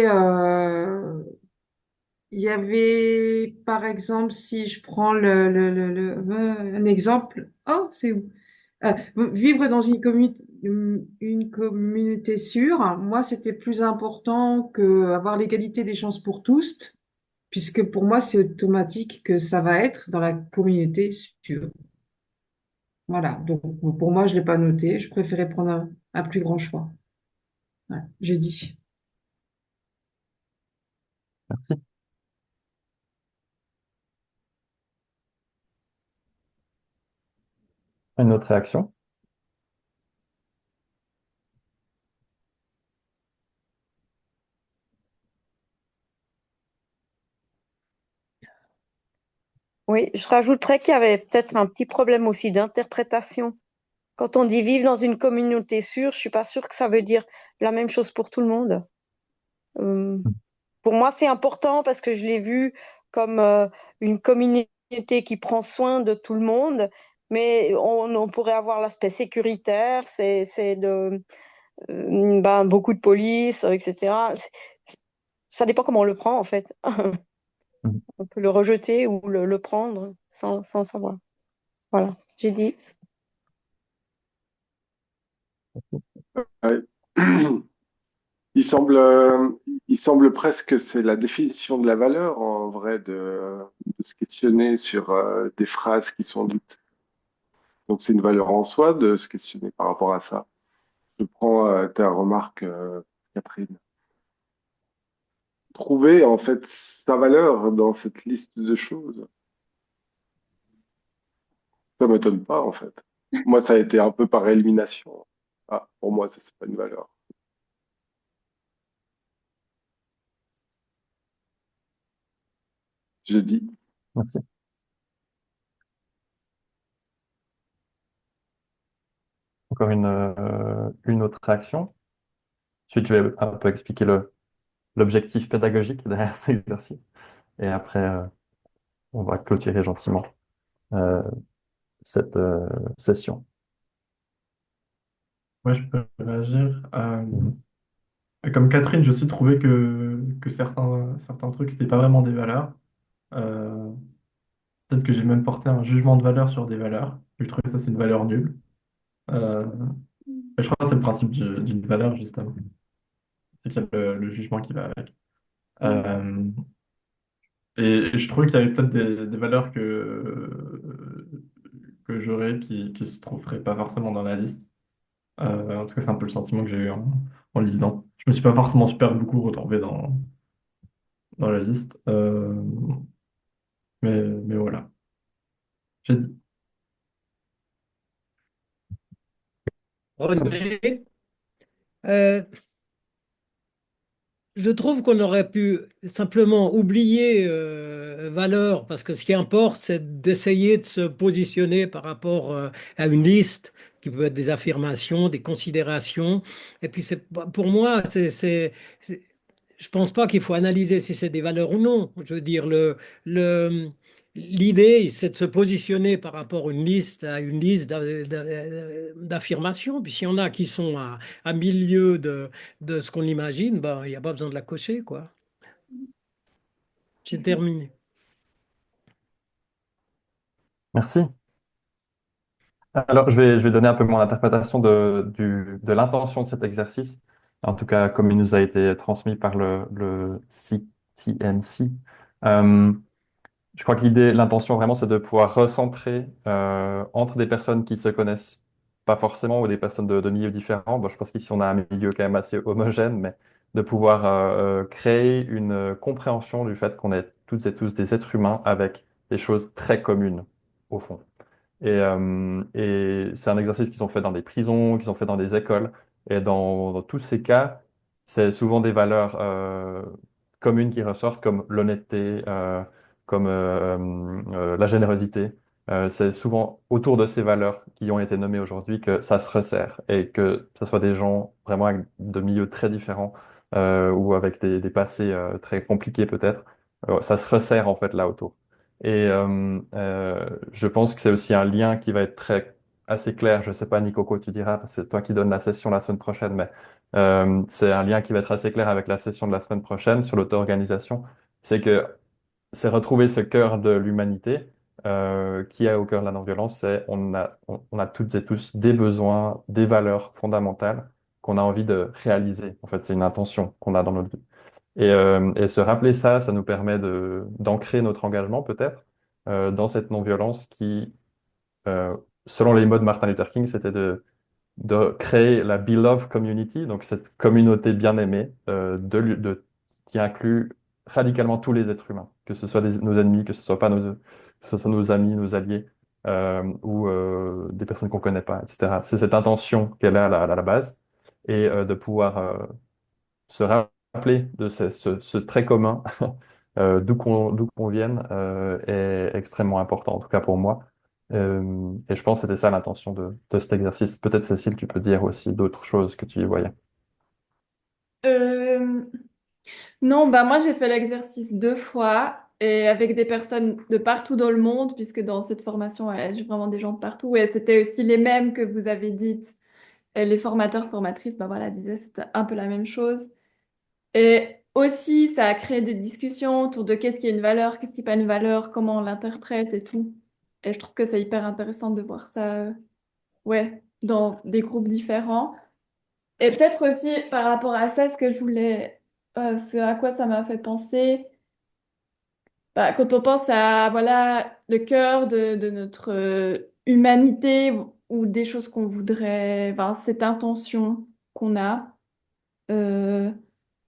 il y avait, par exemple, si je prends un exemple, oh, c'est où? Euh, Vivre dans une communauté sûre, moi, c'était plus important que avoir l'égalité des chances pour tous, puisque pour moi, c'est automatique que ça va être dans la communauté sûre. Voilà. Donc, pour moi, je l'ai pas noté. Je préférais prendre un plus grand choix. Voilà, j'ai dit. Merci. Une autre réaction? Oui, je rajouterais qu'il y avait peut-être un petit problème aussi d'interprétation. Quand on dit vivre dans une communauté sûre, je suis pas sûre que ça veut dire la même chose pour tout le monde. Euh, pour moi, c'est important parce que je l'ai vu comme une communauté qui prend soin de tout le monde, mais on pourrait avoir l'aspect sécuritaire, c'est de ben, beaucoup de police, etc. Ça dépend comment on le prend en fait. Mhm. On peut le rejeter ou le prendre sans savoir. Voilà, j'ai dit. Ouais. Il semble, euh, il semble presque que c'est la définition de la valeur en vrai de se questionner sur des phrases qui sont dites. Donc c'est une valeur en soi de se questionner par rapport à ça. Je prends ta remarque, Catherine. Trouver en fait sa valeur dans cette liste de choses, ça m'étonne pas en fait. Moi, ça a été un peu par élimination. Ah, pour moi, ça c'est pas une valeur. J'ai dit. Merci. Encore une autre action. Ensuite, je vais un peu expliquer l'objectif pédagogique derrière cet exercice. Et après, on va clôturer gentiment euh, cette session. Ouais, je peux réagir. Mhm. Comme Catherine, j'ai aussi trouvé que certains trucs, c'était pas vraiment des valeurs. Euh, Peut-être que j'ai même porté un jugement de valeur sur des valeurs. Je trouvais que ça, c'est une valeur nulle. Euh, et je crois que c'est le principe d'une valeur, justement. C'est qu'il y a le jugement qui va avec. Euh, et je trouvais qu'il y avait peut-être des valeurs que j'aurais qui se trouveraient pas forcément dans la liste. En tout cas, c'est un peu le sentiment que j'ai eu en lisant. Je me suis pas forcément super beaucoup retrouvé dans la liste. Mais voilà, j'ai dit. René, euh, je trouve qu'on aurait pu simplement oublier valeur, parce que ce qui importe, c'est d'essayer de se positionner par rapport à une liste qui peut être des affirmations, des considérations. Et puis, pour moi, je pense pas qu'il faut analyser si c'est des valeurs ou non. Je veux dire, le, l'idée, c'est de se positionner par rapport à une liste d'affirmations. Puis s'il y en a qui sont à milieu de ce qu'on imagine, ben, il n'y a pas besoin de la cocher, quoi. J'ai terminé. Merci. Alors, je vais donner un peu mon interprétation de l'intention de cet exercice, en tout cas comme il nous a été transmis par le CTNC. Euh, je crois que l'intention vraiment, c'est de pouvoir recentrer entre des personnes qui se connaissent pas forcément ou des personnes de milieux différents. Bon, je pense qu'ici, on a un milieu quand même assez homogène, mais de pouvoir créer une compréhension du fait qu'on est toutes et tous des êtres humains avec des choses très communes, au fond. Et c'est un exercice qu'ils ont fait dans des prisons, qu'ils ont fait dans des écoles. Et dans tous ces cas, c'est souvent des valeurs communes qui ressortent, comme l'honnêteté, comme la générosité. C'est souvent autour de ces valeurs qui ont été nommées aujourd'hui que ça se resserre et que ce soit des gens vraiment avec de milieux très différents ou avec des passés très compliqués peut-être. Ça se resserre en fait là autour. Et je pense que c'est aussi un lien qui va être assez clair. Je ne sais pas, Nico, quoi tu diras, parce que c'est toi qui donnes la session la semaine prochaine, mais c'est un lien qui va être assez clair avec la session de la semaine prochaine sur l'auto-organisation. C'est que c'est retrouver ce cœur de l'humanité qui est au cœur de la non-violence. C'est on a toutes et tous des besoins, des valeurs fondamentales qu'on a envie de réaliser. En fait, c'est une intention qu'on a dans notre vie. Et se rappeler ça, ça nous permet d'ancrer notre engagement peut-être dans cette non-violence qui, euh, selon les mots de Martin Luther King, c'était de créer la beloved community, donc cette communauté bien-aimée qui inclut radicalement tous les êtres humains, que ce soit nos ennemis, que ce soit pas que ce soit nos amis, nos alliés, ou des personnes qu'on connaît pas, etc. C'est cette intention qu'elle a à la base, et de pouvoir se rappeler de ce trait commun, d'où qu'on vienne, est extrêmement important, en tout cas pour moi. Et je pense que c'était ça l'intention de cet exercice. Peut-être, Cécile, tu peux dire aussi d'autres choses que tu y voyais. Euh, Non, bah moi j'ai fait l'exercice 2 fois et avec des personnes de partout dans le monde, puisque dans cette formation, j'ai vraiment des gens de partout. Et c'était aussi les mêmes que vous avez dites. Et les formateurs, formatrices, bah voilà, disaient c'était un peu la même chose. Et aussi, ça a créé des discussions autour de qu'est-ce qui est une valeur, qu'est-ce qui n'est pas une valeur, comment on l'interprète et tout. Et je trouve que c'est hyper intéressant de voir ça, ouais, dans des groupes différents. Et peut-être aussi par rapport à ça, ce que je voulais, ce à quoi ça m'a fait penser, bah, quand on pense à voilà, le cœur de notre humanité ou des choses qu'on voudrait, enfin, cette intention qu'on a, euh,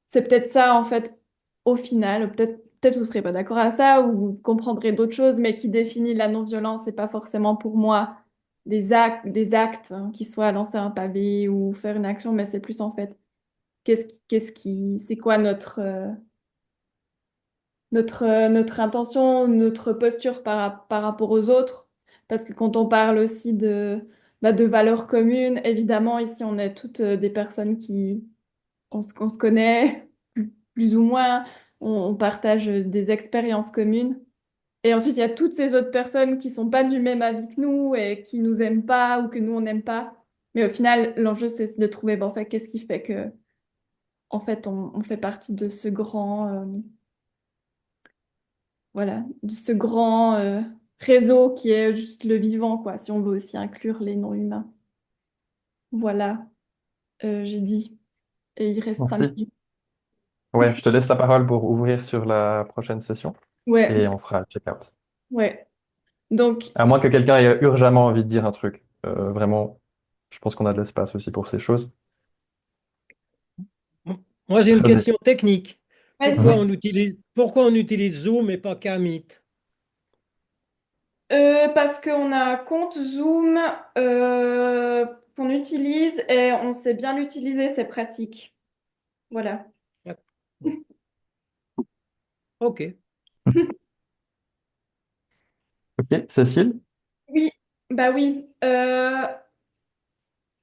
c'est peut-être ça en fait au final, ou peut-être vous serez pas d'accord à ça ou vous comprendrez d'autres choses, mais qui définit la non-violence, c'est pas forcément pour moi des actes hein, qui soient lancer un pavé ou faire une action, mais c'est plus en fait c'est quoi notre intention, notre posture par rapport aux autres. Parce que quand on parle aussi de valeurs communes, évidemment, ici, on est toutes des personnes on se connaît plus ou moins, on partage des expériences communes. Et ensuite, il y a toutes ces autres personnes qui sont pas du même avis que nous et qui nous aiment pas ou que nous, on n'aime pas. Mais au final, l'enjeu, c'est de trouver, bon, en fait, qu'est-ce qui fait que, en fait, on fait partie de ce voilà, de ce grand réseau qui est juste le vivant, quoi, si on veut aussi inclure les non-humains. Voilà, j'ai dit. Et il reste 5 minutes. Ouais, je te laisse la parole pour ouvrir sur la prochaine session Ouais, et on fera le check-out. ouais. Donc, À moins que quelqu'un ait urgemment envie de dire un truc. Vraiment, je pense qu'on a de l'espace aussi pour ces choses. Moi, j'ai une Très bien. question technique. vas-y. Pourquoi on utilise Zoom et pas Meet? Parce qu'on a un compte Zoom qu'on utilise et on sait bien l'utiliser, c'est pratique. Voilà. Ok. Ok, Cécile? Oui, bah oui.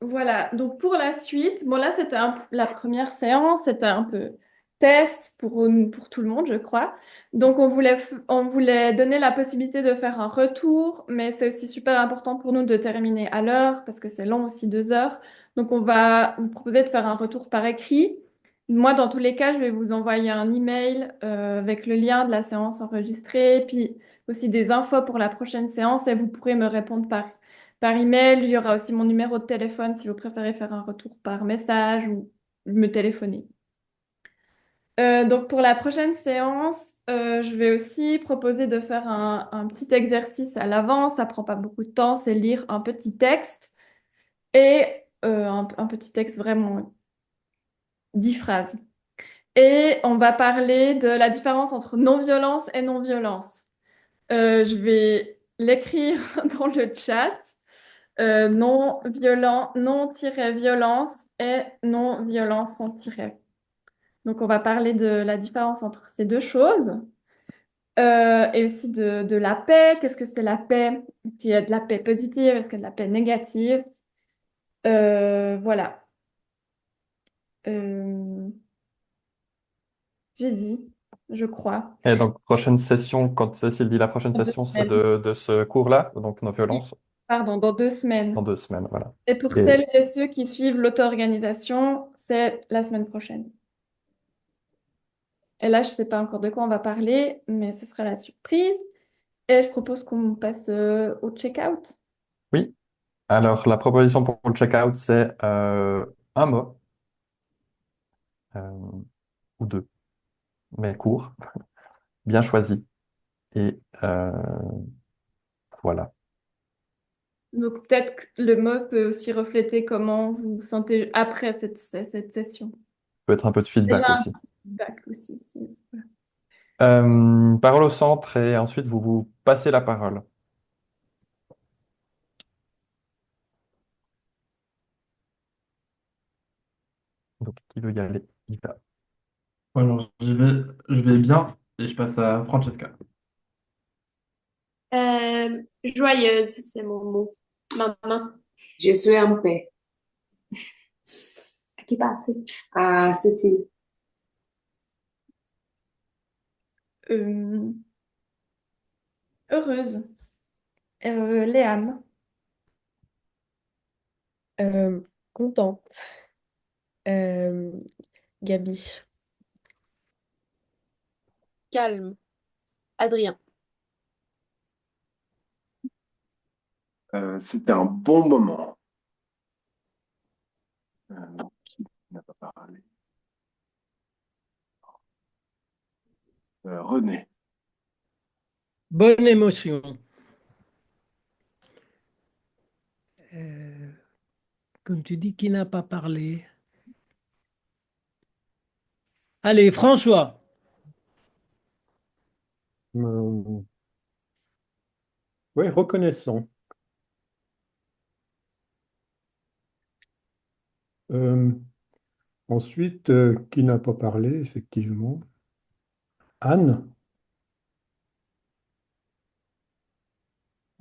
Voilà, donc pour la suite, bon là c'était la première séance, c'était un peu test pour tout le monde, je crois. Donc on voulait donner la possibilité de faire un retour, mais c'est aussi super important pour nous de terminer à l'heure parce que c'est long aussi 2 heures. Donc on va vous proposer de faire un retour par écrit. Moi, dans tous les cas, je vais vous envoyer un email avec le lien de la séance enregistrée, puis aussi des infos pour la prochaine séance et vous pourrez me répondre par email. Il y aura aussi mon numéro de téléphone si vous préférez faire un retour par message ou me téléphoner. Donc pour la prochaine séance, je vais aussi proposer de faire un petit exercice à l'avance. Ça prend pas beaucoup de temps, c'est lire un petit texte et un petit texte vraiment 10 phrases. Et on va parler de la différence entre non-violence et non-violence. Je vais l'écrire dans le chat. Non violent, non-violence et non-violence sans tiret. Donc, on va parler de la différence entre ces deux choses et aussi de la paix. Qu'est-ce que c'est la paix? Est-ce qu'il y a de la paix positive? Est-ce qu'il y a de la paix négative? Voilà. Euh, j'ai dit, je crois. Et donc, prochaine session, quand Cécile dit la prochaine Dans deux session, c'est semaines. de ce cours-là, donc nos Oui, violences, pardon, dans 2 semaines. dans 2 semaines, voilà. Et pour Et celles et ceux qui suivent l'auto-organisation, c'est la semaine prochaine. Et là, je ne sais pas encore de quoi on va parler, mais ce sera la surprise. Et je propose qu'on passe au check-out. oui, alors la proposition pour le check-out, c'est un mot euh, ou deux, mais court, bien choisi. Et voilà. Donc peut-être que le mot peut aussi refléter comment vous vous sentez après cette session. Peut être un peu de Déjà feedback un aussi. feedback aussi. Voilà. Parole au centre et ensuite vous vous passez la parole. Donc, qui veut y aller? Il va. Alors, je vais bien et je passe à Francesca. Joyeuse, c'est mon mot. Maman. Je suis en paix. À qui passe? À Cécile. Euh, Heureuse. Léane. Euh, Contente. Euh, Gabi. Calme. Adrien. C'était un bon moment. Euh, qui n'a pas parlé? René. Bonne émotion. Euh, Comme tu dis, qui n'a pas parlé? Allez, François. Oui, reconnaissant. Euh, Ensuite, qui n'a pas parlé, effectivement? Anne.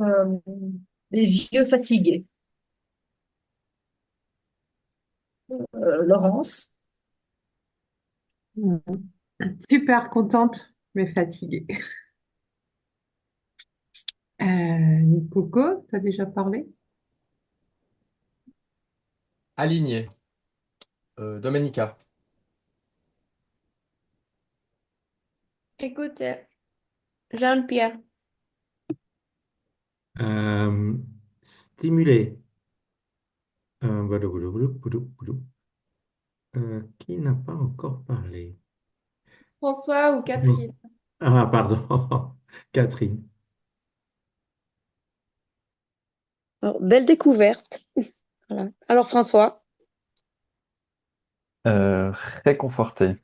Euh, les yeux fatigués. Laurence. Super contente, mais fatiguée. Coco, t'as déjà parlé? Aligné. Domenica. Écoute, Jean-Pierre. Euh, Stimuler. Boulou, boulou, boulou, boulou, boulou. Qui n'a pas encore parlé? François ou Non. Catherine? Ah, pardon. Catherine. Alors, belle découverte. Voilà. Alors, François. Réconforté.